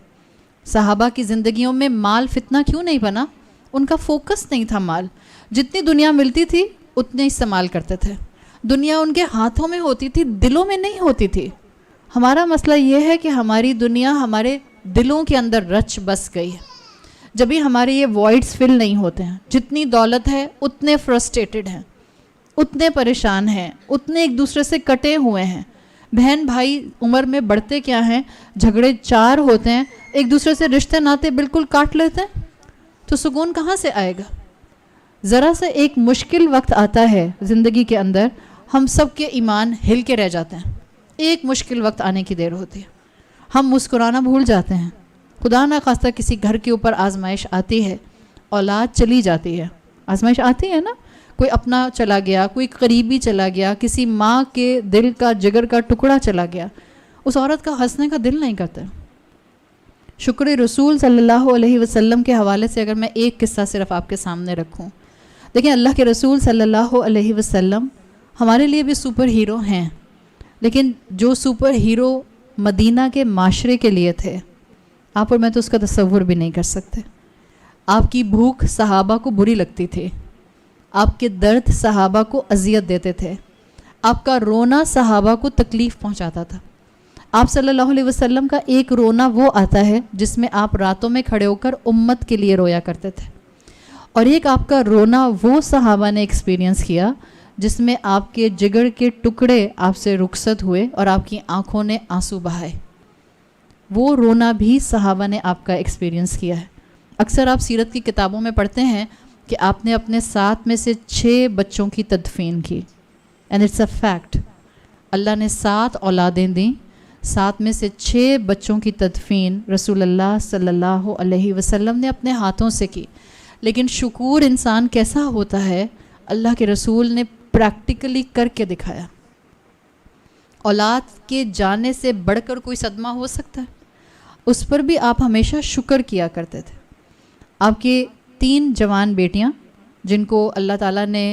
صحابہ کی زندگیوں میں مال فتنہ کیوں نہیں بنا؟ ان کا فوکس نہیں تھا مال۔ جتنی دنیا ملتی تھی اتنے استعمال کرتے تھے۔ دنیا ان کے ہاتھوں میں ہوتی تھی، دلوں میں نہیں ہوتی تھی۔ ہمارا مسئلہ یہ ہے کہ ہماری دنیا ہمارے دلوں کے اندر رچ بس گئی ہے۔ جب بھی ہمارے یہ وائڈز فل نہیں ہوتے ہیں، جتنی دولت ہے اتنے فرسٹریٹڈ ہیں، اتنے پریشان ہیں، اتنے ایک دوسرے سے کٹے ہوئے ہیں۔ بہن بھائی عمر میں بڑھتے کیا ہیں، جھگڑے 4 ہوتے ہیں، ایک دوسرے سے رشتے ناتے بالکل کاٹ لیتے ہیں، تو سکون کہاں سے آئے گا؟ ذرا سے ایک مشکل وقت آتا ہے زندگی کے اندر، ہم سب کے ایمان ہل کے رہ جاتے ہیں۔ ایک مشکل وقت آنے کی دیر ہوتی ہے، ہم مسکرانا بھول جاتے ہیں۔ خدا نہ خواستہ کسی گھر کے اوپر آزمائش آتی ہے، اولاد چلی جاتی ہے، آزمائش آتی ہے نا، کوئی اپنا چلا گیا، کوئی قریبی چلا گیا، کسی ماں کے دل کا جگر کا ٹکڑا چلا گیا، اس عورت کا ہنسنے کا دل نہیں کرتا۔ شکر رسول صلی اللہ علیہ وسلم کے حوالے سے اگر میں ایک قصہ صرف آپ کے سامنے رکھوں، دیکھیں اللہ کے رسول صلی اللہ علیہ وسلم ہمارے لیے بھی سپر ہیرو ہیں، لیکن جو سپر ہیرو مدینہ کے معاشرے کے لیے تھے، آپ اور میں تو اس کا تصور بھی نہیں کر سکتے۔ آپ کی بھوک صحابہ کو بری لگتی تھی، آپ کے درد صحابہ کو اذیت دیتے تھے، آپ کا رونا صحابہ کو تکلیف پہنچاتا تھا۔ آپ صلی اللہ علیہ وسلم کا ایک رونا وہ آتا ہے جس میں آپ راتوں میں کھڑے ہو کر امت کے لیے رویا کرتے تھے، اور ایک آپ کا رونا وہ صحابہ نے ایکسپیرینس کیا جس میں آپ کے جگر کے ٹکڑے آپ سے رخصت ہوئے اور آپ کی آنکھوں نے آنسو بہائے۔ وہ رونا بھی صحابہ نے آپ کا ایکسپیرینس کیا ہے۔ اکثر آپ سیرت کی کتابوں میں پڑھتے ہیں کہ آپ نے اپنے 7 میں سے 6 بچوں کی تدفین کی، اینڈ اٹس اے فیکٹ۔ اللہ نے 7 اولادیں دیں، 7 میں سے 6 بچوں کی تدفین رسول اللہ صلی اللہ علیہ وسلم نے اپنے ہاتھوں سے کی۔ لیکن شکور انسان کیسا ہوتا ہے، اللہ کے رسول نے پریکٹیکلی کر کے دکھایا۔ اولاد کے جانے سے بڑھ کر کوئی صدمہ ہو سکتا ہے؟ اس پر بھی آپ ہمیشہ شکر کیا کرتے تھے۔ آپ کے 3 جوان بیٹیاں جن کو اللہ تعالیٰ نے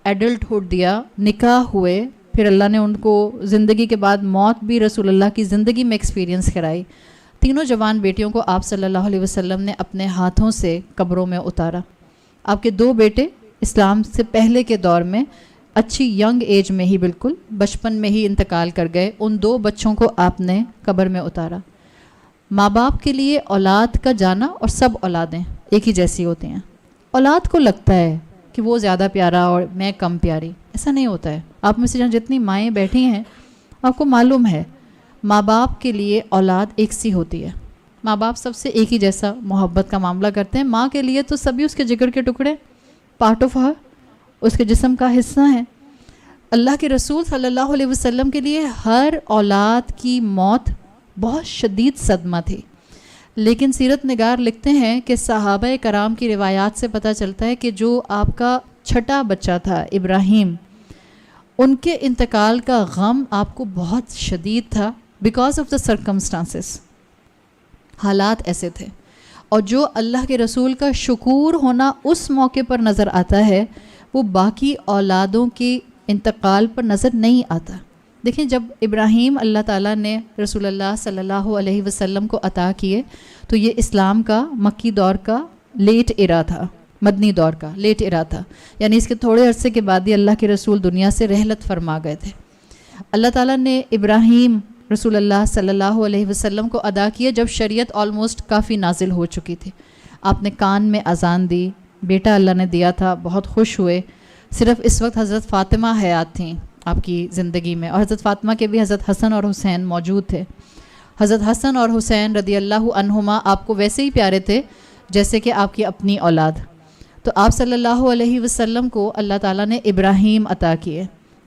ایڈلٹ ہوڈ دیا، نکاح ہوئے، پھر اللہ نے ان کو زندگی کے بعد موت بھی رسول اللہ کی زندگی میں ایکسپیرینس کرائی، تینوں جوان بیٹیوں کو آپ صلی اللہ علیہ وسلم نے اپنے ہاتھوں سے قبروں میں اتارا۔ آپ کے 2 بیٹے اسلام سے پہلے کے دور میں اچھی ینگ ایج میں ہی، بالکل بچپن میں ہی انتقال کر گئے۔ ان 2 بچوں کو آپ نے قبر میں اتارا۔ ماں باپ کے لیے اولاد کا جانا، اور سب اولادیں ایک ہی جیسی ہوتی ہیں، اولاد کو لگتا ہے کہ وہ زیادہ پیارا اور میں کم پیاری، ایسا نہیں ہوتا ہے۔ آپ میں سے جہاں جتنی مائیں بیٹھی ہیں آپ کو معلوم ہے ماں باپ کے لیے اولاد ایک سی ہوتی ہے، ماں باپ سب سے ایک ہی جیسا محبت کا معاملہ کرتے ہیں۔ ماں کے لیے تو سبھی اس کے جگر کے ٹکڑے، پارٹ آف ہر، اس کے جسم کا حصہ ہیں۔ اللہ کے رسول صلی اللہ علیہ وسلم کے لیے ہر اولاد کی موت بہت شدید صدمہ تھی، لیکن سیرت نگار لکھتے ہیں کہ صحابہ کرام کی روایات سے پتہ چلتا ہے کہ جو آپ کا چھٹا بچہ تھا ابراہیم، ان کے انتقال کا غم آپ کو بہت شدید تھا، بیکاز آف دا سرکمسٹانسز، حالات ایسے تھے۔ اور جو اللہ کے رسول کا شکور ہونا اس موقع پر نظر آتا ہے، وہ باقی اولادوں کے انتقال پر نظر نہیں آتا۔ دیکھیں، جب ابراہیم اللہ تعالیٰ نے رسول اللہ صلی اللہ علیہ وسلم کو عطا کیے تو یہ اسلام کا مکی دور کا لیٹ ایرا تھا، مدنی دور کا لیٹ ایرا تھا، یعنی اس کے تھوڑے عرصے کے بعد ہی اللہ کے رسول دنیا سے رحلت فرما گئے تھے۔ اللہ تعالیٰ نے ابراہیم رسول اللہ صلی اللہ علیہ وسلم کو عطا کیے جب شریعت آلموسٹ کافی نازل ہو چکی تھی۔ آپ نے کان میں اذان دی، بیٹا اللہ نے دیا تھا، بہت خوش ہوئے۔ صرف اس وقت حضرت فاطمہ حیات تھیں آپ کی زندگی میں، اور حضرت فاطمہ کے بھی حضرت حسن اور حسین موجود تھے۔ حضرت حسن اور حسین رضی اللہ عنہما آپ کو ویسے ہی پیارے تھے جیسے کہ آپ کی اپنی اولاد۔ تو آپ صلی اللہ علیہ وسلم کو اللہ تعالیٰ نے ابراہیم عطا کیے۔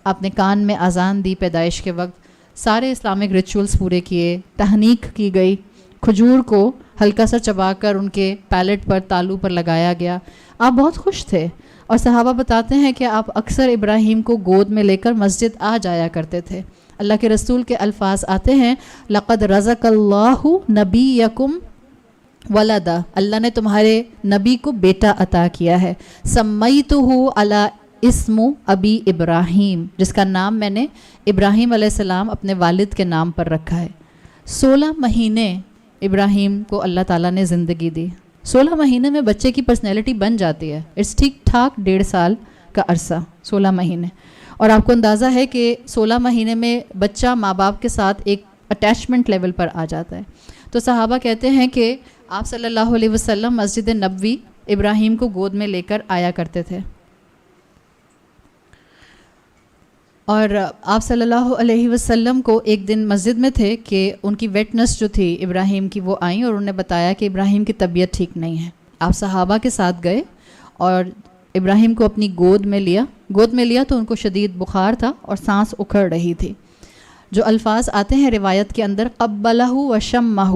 آپ نے کان میں اذان دی پیدائش کے وقت، سارے اسلامک ریچولز پورے کیے، تحنیک کی گئی، کھجور کو ہلکا سا چبا کر ان کے پیلٹ پر، تالو پر لگایا گیا۔ آپ بہت خوش تھے، اور صحابہ بتاتے ہیں کہ آپ اکثر ابراہیم کو گود میں لے کر مسجد آ جایا کرتے تھے۔ اللہ کے رسول کے الفاظ آتے ہیں، لقد رزق اللہ نبیکم ولدا، اللہ نے تمہارے نبی کو بیٹا عطا کیا ہے، سمیتہ علی اسم ابی ابراہیم، جس کا نام میں نے ابراہیم علیہ السلام اپنے والد کے نام پر رکھا ہے۔ 16 مہینے ابراہیم کو اللہ تعالیٰ نے زندگی دی۔ 16 مہینے میں بچے کی پرسنالٹی بن جاتی ہے، اٹس ٹھیک ٹھاک 1.5 سال کا عرصہ، 16 مہینے۔ اور آپ کو اندازہ ہے کہ 16 مہینے میں بچہ ماں باپ کے ساتھ ایک اٹیچمنٹ لیول پر آ جاتا ہے۔ تو صحابہ کہتے ہیں کہ آپ صلی اللہ علیہ وسلم مسجد نبوی ابراہیم کو گود میں لے کر آیا کرتے تھے، اور آپ صلی اللہ علیہ وسلم کو ایک دن مسجد میں تھے کہ ان کی ویٹنس جو تھی ابراہیم کی وہ آئیں اور انہوں نے بتایا کہ ابراہیم کی طبیعت ٹھیک نہیں ہے۔ آپ صحابہ کے ساتھ گئے اور ابراہیم کو اپنی گود میں لیا تو ان کو شدید بخار تھا اور سانس اکھڑ رہی تھی۔ جو الفاظ آتے ہیں روایت کے اندر، قبلہ وشمہ،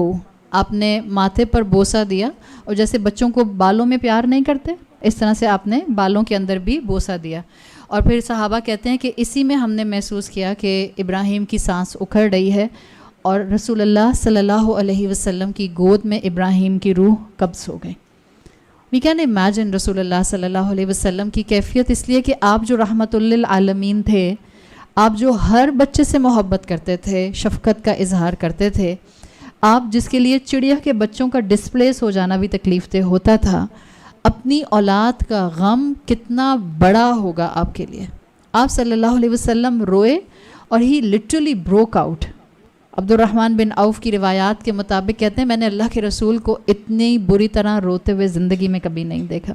آپ نے ماتھے پر بوسہ دیا، اور جیسے بچوں کو بالوں میں پیار نہیں کرتے اس طرح سے آپ نے بالوں کے اندر بھی بوسہ دیا۔ اور پھر صحابہ کہتے ہیں کہ اسی میں ہم نے محسوس کیا کہ ابراہیم کی سانس اکھڑ رہی ہے، اور رسول اللہ صلی اللہ علیہ وسلم کی گود میں ابراہیم کی روح قبض ہو گئی۔ وی کین امیجن رسول اللہ صلی اللہ علیہ وسلم کی کیفیت، اس لیے کہ آپ جو رحمت للعالمین تھے، آپ جو ہر بچے سے محبت کرتے تھے، شفقت کا اظہار کرتے تھے، آپ جس کے لیے چڑیا کے بچوں کا ڈسپلیس ہو جانا بھی تکلیف دہ ہوتا تھا، اپنی اولاد کا غم کتنا بڑا ہوگا آپ کے لیے. آپ صلی اللہ علیہ وسلم روئے اور ہی لٹرلی بروک آؤٹ. عبد الرحمن بن عوف کی روایات کے مطابق کہتے ہیں میں نے اللہ کے رسول کو اتنی بری طرح روتے ہوئے زندگی میں کبھی نہیں دیکھا،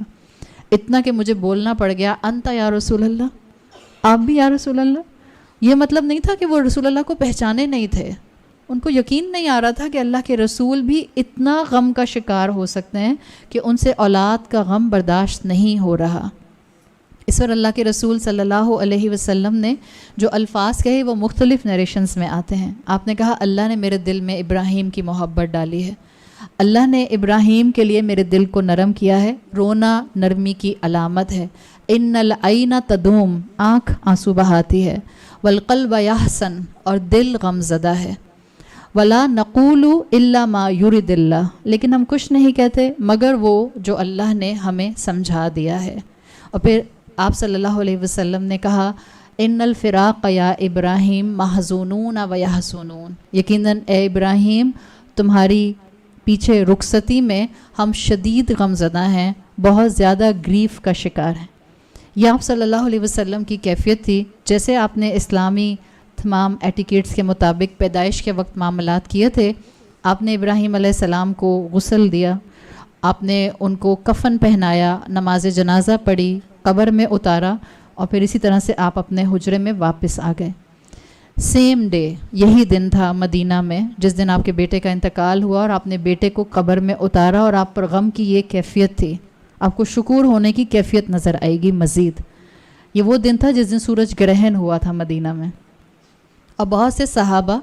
اتنا کہ مجھے بولنا پڑ گیا انت یا رسول اللہ، آپ بھی یا رسول اللہ. یہ مطلب نہیں تھا کہ وہ رسول اللہ کو پہچانے نہیں تھے، ان کو یقین نہیں آ رہا تھا کہ اللہ کے رسول بھی اتنا غم کا شکار ہو سکتے ہیں کہ ان سے اولاد کا غم برداشت نہیں ہو رہا. اس پر اللہ کے رسول صلی اللہ علیہ وسلم نے جو الفاظ کہے وہ مختلف نیریشنز میں آتے ہیں. آپ نے کہا اللہ نے میرے دل میں ابراہیم کی محبت ڈالی ہے، اللہ نے ابراہیم کے لیے میرے دل کو نرم کیا ہے. رونا نرمی کی علامت ہے. ان العین تدوم، آنکھ آنسو بہاتی ہے. والقلب یحزن، اور دل غم زدہ ہے. ولا نقول الا ما یرید اللہ، لیکن ہم کچھ نہیں کہتے مگر وہ جو اللہ نے ہمیں سمجھا دیا ہے. اور پھر آپ صلی اللہ علیہ وسلم نے کہا ان الفراق یا ابراہیم محزونون و یحزنون، یقیناً اے ابراہیم تمہاری پیچھے رخصتی میں ہم شدید غم زدہ ہیں، بہت زیادہ گریف کا شکار ہیں. یہ آپ صلی اللہ علیہ وسلم کی کیفیت تھی. جیسے آپ نے اسلامی تمام ایٹیکیٹس کے مطابق پیدائش کے وقت معاملات کیے تھے، آپ نے ابراہیم علیہ السلام کو غسل دیا، آپ نے ان کو کفن پہنایا، نماز جنازہ پڑھی، قبر میں اتارا، اور پھر اسی طرح سے آپ اپنے حجرے میں واپس آ گئے. سیم ڈے، یہی دن تھا مدینہ میں جس دن آپ کے بیٹے کا انتقال ہوا اور آپ نے بیٹے کو قبر میں اتارا، اور آپ پر غم کی یہ کیفیت تھی، آپ کو شکور ہونے کی کیفیت نظر آئے گی مزید. یہ وہ دن تھا جس دن سورج گرہن ہوا تھا مدینہ میں، اور بہت سے صحابہ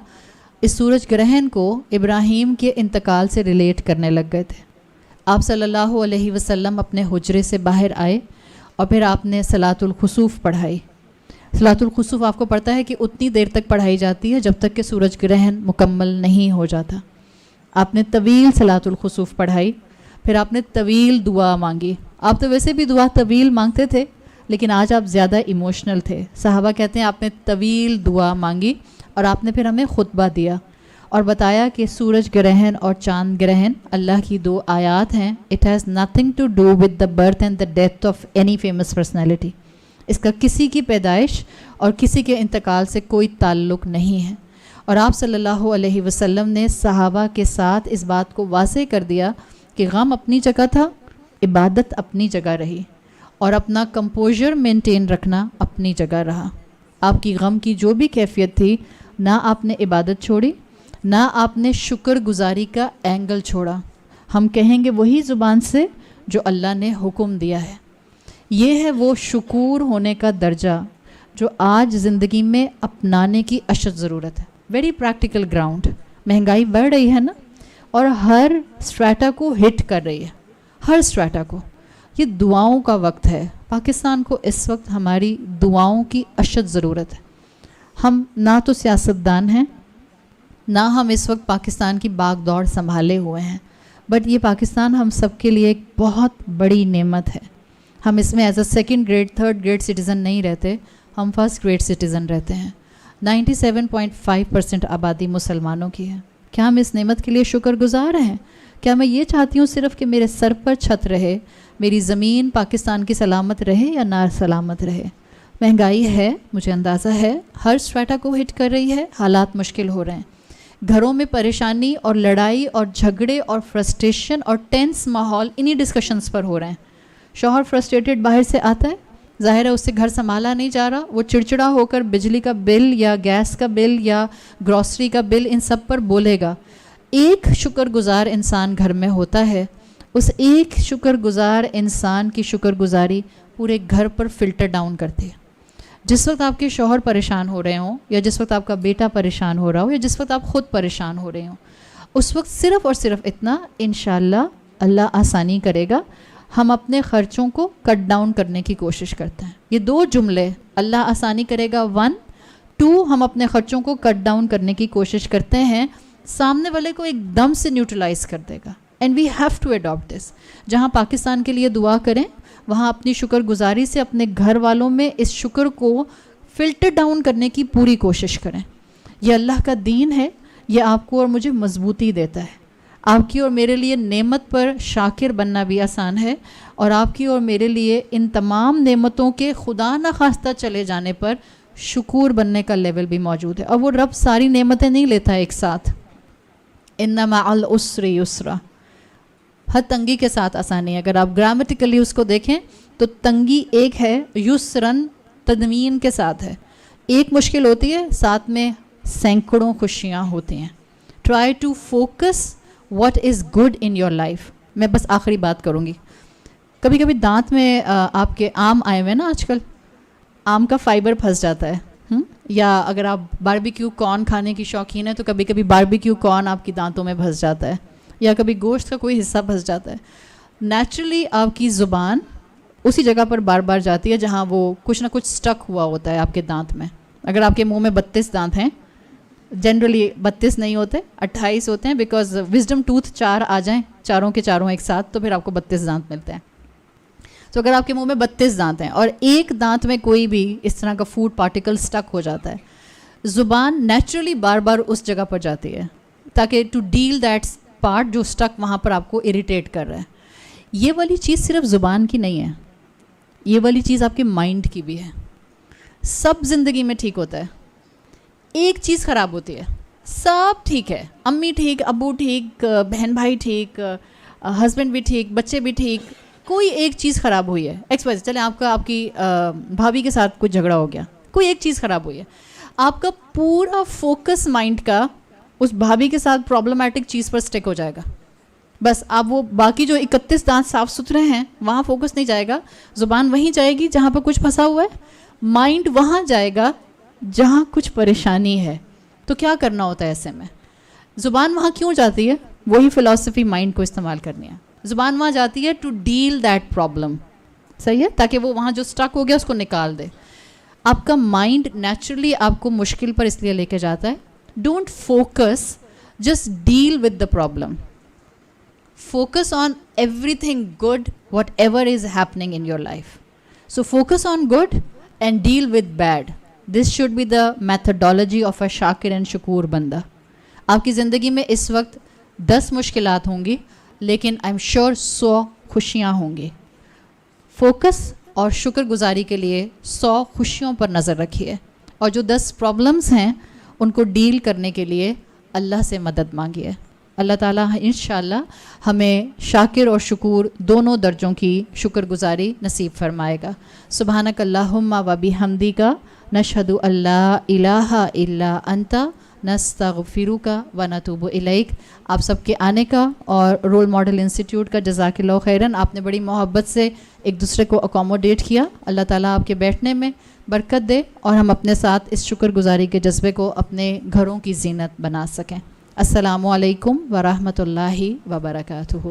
اس سورج گرہن کو ابراہیم کے انتقال سے ریلیٹ کرنے لگ گئے تھے. آپ صلی اللہ علیہ وسلم اپنے حجرے سے باہر آئے اور پھر آپ نے صلاۃ الخسوف پڑھائی. صلاۃ الخسوف آپ کو پڑھتا ہے کہ اتنی دیر تک پڑھائی جاتی ہے جب تک کہ سورج گرہن مکمل نہیں ہو جاتا. آپ نے طویل صلاۃ الخسوف پڑھائی، پھر آپ نے طویل دعا مانگی. آپ تو ویسے بھی دعا طویل مانگتے تھے لیکن آج آپ زیادہ ایموشنل تھے. صحابہ کہتے ہیں آپ نے طویل دعا مانگی اور آپ نے پھر ہمیں خطبہ دیا اور بتایا کہ سورج گرہن اور چاند گرہن اللہ کی دو آیات ہیں. It has nothing to do with the birth and the death of any famous personality. اس کا کسی کی پیدائش اور کسی کے انتقال سے کوئی تعلق نہیں ہے. اور آپ صلی اللہ علیہ وسلم نے صحابہ کے ساتھ اس بات کو واضح کر دیا کہ غم اپنی جگہ تھا، عبادت اپنی جگہ رہی، اور اپنا کمپوزر مینٹین رکھنا اپنی جگہ رہا. آپ کی غم کی جو بھی کیفیت تھی، نہ آپ نے عبادت چھوڑی، نہ آپ نے شکر گزاری کا اینگل چھوڑا. ہم کہیں گے وہی زبان سے جو اللہ نے حکم دیا ہے. یہ ہے وہ شکور ہونے کا درجہ جو آج زندگی میں اپنانے کی اشد ضرورت ہے. Very practical ground. مہنگائی بڑھ رہی ہے نا، اور ہر اسٹریٹا کو ہٹ کر رہی ہے، ہر اسٹریٹا کو. یہ دعاؤں کا وقت ہے. پاکستان کو اس وقت ہماری دعاؤں کی اشد ضرورت ہے. ہم نہ تو سیاستدان ہیں، نہ ہم اس وقت پاکستان کی باغ دوڑ سنبھالے ہوئے ہیں، بٹ یہ پاکستان ہم سب کے لیے ایک بہت بڑی نعمت ہے. ہم اس میں as a second grade third grade citizen نہیں رہتے، ہم فرسٹ گریڈ سٹیزن رہتے ہیں. 97.5% آبادی مسلمانوں کی ہے. کیا ہم اس نعمت کے لیے شکر گزار ہیں؟ کیا میں یہ چاہتی ہوں صرف کہ میرے سر پر چھت رہے، میری زمین پاکستان کی سلامت رہے یا نہ سلامت رہے؟ مہنگائی ہے، مجھے اندازہ ہے، ہر اسٹریٹا کو ہٹ کر رہی ہے. حالات مشکل ہو رہے ہیں. گھروں میں پریشانی اور لڑائی اور جھگڑے اور فرسٹریشن اور ٹینس ماحول انہی ڈسکشنز پر ہو رہے ہیں. شوہر فرسٹریٹڈ باہر سے آتا ہے، ظاہر ہے اس سے گھر سنبھالا نہیں جا رہا، وہ چڑچڑا ہو کر بجلی کا بل یا گیس کا بل یا گروسری کا بل ان سب پر بولے گا. ایک شکر گزار انسان گھر میں ہوتا ہے، اس ایک شکر گزار انسان کی شکر گزاری پورے گھر پر فلٹر ڈاؤن کرتی ہے. جس وقت آپ کے شوہر پریشان ہو رہے ہوں، یا جس وقت آپ کا بیٹا پریشان ہو رہا ہو، یا جس وقت آپ خود پریشان ہو رہے ہوں، اس وقت صرف اور صرف اتنا، انشاءاللہ اللہ آسانی کرے گا. ہم اپنے خرچوں کو کٹ ڈاؤن کرنے کی کوشش کرتے ہیں. یہ دو جملے، اللہ آسانی کرے گا 1، 2 ہم اپنے خرچوں کو کٹ ڈاؤن کرنے کی کوشش کرتے ہیں، سامنے والے کو ایک دم سے نیوٹرلائز کر دے گا. And we have to adapt this. جہاں پاکستان کے لیے دعا کریں، وہاں اپنی شکر گزاری سے اپنے گھر والوں میں اس شکر کو فلٹر ڈاؤن کرنے کی پوری کوشش کریں. یہ اللہ کا دین ہے, یہ آپ کو اور مجھے مضبوطی دیتا ہے. آپ کی اور میرے لیے نعمت پر شاکر بننا بھی آسان ہے, اور آپ کی اور میرے لیے ان تمام نعمتوں کے خدا نخواستہ چلے جانے پر شکور بننے کا لیول بھی موجود ہے. اور وہ رب ساری نعمتیں نہیں لیتا ایک ساتھ. ان مع العسر یسرا, ہر تنگی کے ساتھ آسانی ہے. اگر آپ گرامیٹیکلی اس کو دیکھیں تو تنگی ایک ہے, یسرن تدمین کے ساتھ ہے. ایک مشکل ہوتی ہے, ساتھ میں سینکڑوں خوشیاں ہوتی ہیں. Try to focus what is good in your life. میں بس آخری بات کروں گی. کبھی کبھی دانت میں آپ کے آم آئے ہوئے نا آج کل, آم کا فائبر پھنس جاتا ہے, یا اگر آپ باربیکیو کارن کھانے کی شوقین ہیں تو کبھی کبھی باربیکیو کارن آپ کی دانتوں میں پھنس جاتا ہے, یا کبھی گوشت کا کوئی حصہ پھنس جاتا ہے. نیچرلی آپ کی زبان اسی جگہ پر بار بار جاتی ہے جہاں وہ کچھ نہ کچھ سٹک ہوا ہوتا ہے آپ کے دانت میں. اگر آپ کے منہ میں 32 دانت ہیں, جنرلی 32 نہیں ہوتے, 28 ہوتے ہیں, بیکاز وزڈم ٹوتھ 4 آ جائیں, چاروں کے چاروں ایک ساتھ, تو پھر آپ کو 32 دانت ملتے ہیں. تو اگر آپ کے منہ میں 32 دانت ہیں اور ایک دانت میں کوئی بھی اس طرح کا فوڈ پارٹیکل سٹک ہو جاتا ہے, زبان نیچرلی بار بار اس جگہ پر جاتی ہے تاکہ ٹو ڈیل دیٹ پارٹ جو سٹک وہاں پر آپ کو اریٹیٹ کر رہا ہے. یہ والی چیز صرف زبان کی نہیں ہے, یہ والی چیز آپ کے مائنڈ کی بھی ہے. سب زندگی میں ٹھیک ہوتا ہے, ایک چیز خراب ہوتی ہے, سب ٹھیک ہے, امی ٹھیک, ابو ٹھیک, بہن بھائی ٹھیک, ہسبینڈ بھی ٹھیک, بچے بھی ٹھیک, کوئی ایک چیز خراب ہوئی ہے. ایکس وائی, چلیں آپ کی بھابھی کے ساتھ کچھ جھگڑا ہو گیا, کوئی ایک چیز خراب ہوئی ہے, آپ کا پورا فوکس مائنڈ کا اس بھابھی کے ساتھ پرابلمٹک چیز پر سٹک ہو جائے گا. بس آپ وہ باقی جو 31 دانت صاف ستھرے ہیں وہاں فوکس نہیں جائے گا. زبان وہیں جائے گی جہاں پر کچھ پھنسا ہوا ہے, مائنڈ وہاں جائے گا جہاں کچھ پریشانی ہے. تو کیا کرنا ہوتا ہے ایسے میں؟ زبان وہاں کیوں جاتی ہے؟ وہی فلسفی مائنڈ کو استعمال کرنی ہے. زبان وہاں جاتی ہے ٹو ڈیل دیٹ پرابلم, صحیح ہے, تاکہ وہ وہاں جو سٹک ہو گیا اس کو نکال دے. آپ کا مائنڈ نیچرلی آپ کو مشکل پر اس لیے لے کے جاتا ہے. Don't focus, just deal with the problem. Focus on everything good, whatever is happening in your life. So focus on good and deal with bad. This should be the methodology of a shakir and shakur banda. آپ کی زندگی میں اس وقت 10 مشکلات ہوں گی, لیکن I'm sure 100 خوشیاں ہوں گی. فوکس اور شکر گزاری کے لیے 100 خوشیوں پر نظر رکھیے, اور جو 10 پرابلمس ہیں ان کو ڈیل کرنے کے لیے اللہ سے مدد مانگیے. اللہ تعالیٰ انشاءاللہ ہمیں شاکر اور شکور دونوں درجوں کی شکر گزاری نصیب فرمائے گا. سبحانک اللہم و بحمدک نشہد ان لا الہ الا انت نستغفرک و نتوب الیک. آپ سب کے آنے کا اور رول ماڈل انسٹیٹیوٹ کا جزاک اللہ خیراً. آپ نے بڑی محبت سے ایک دوسرے کو اکوموڈیٹ کیا. اللہ تعالیٰ آپ کے بیٹھنے میں برکت دے اور ہم اپنے ساتھ اس شکر گزاری کے جذبے کو اپنے گھروں کی زینت بنا سکیں. السلام علیکم ورحمۃ اللہ وبرکاتہ.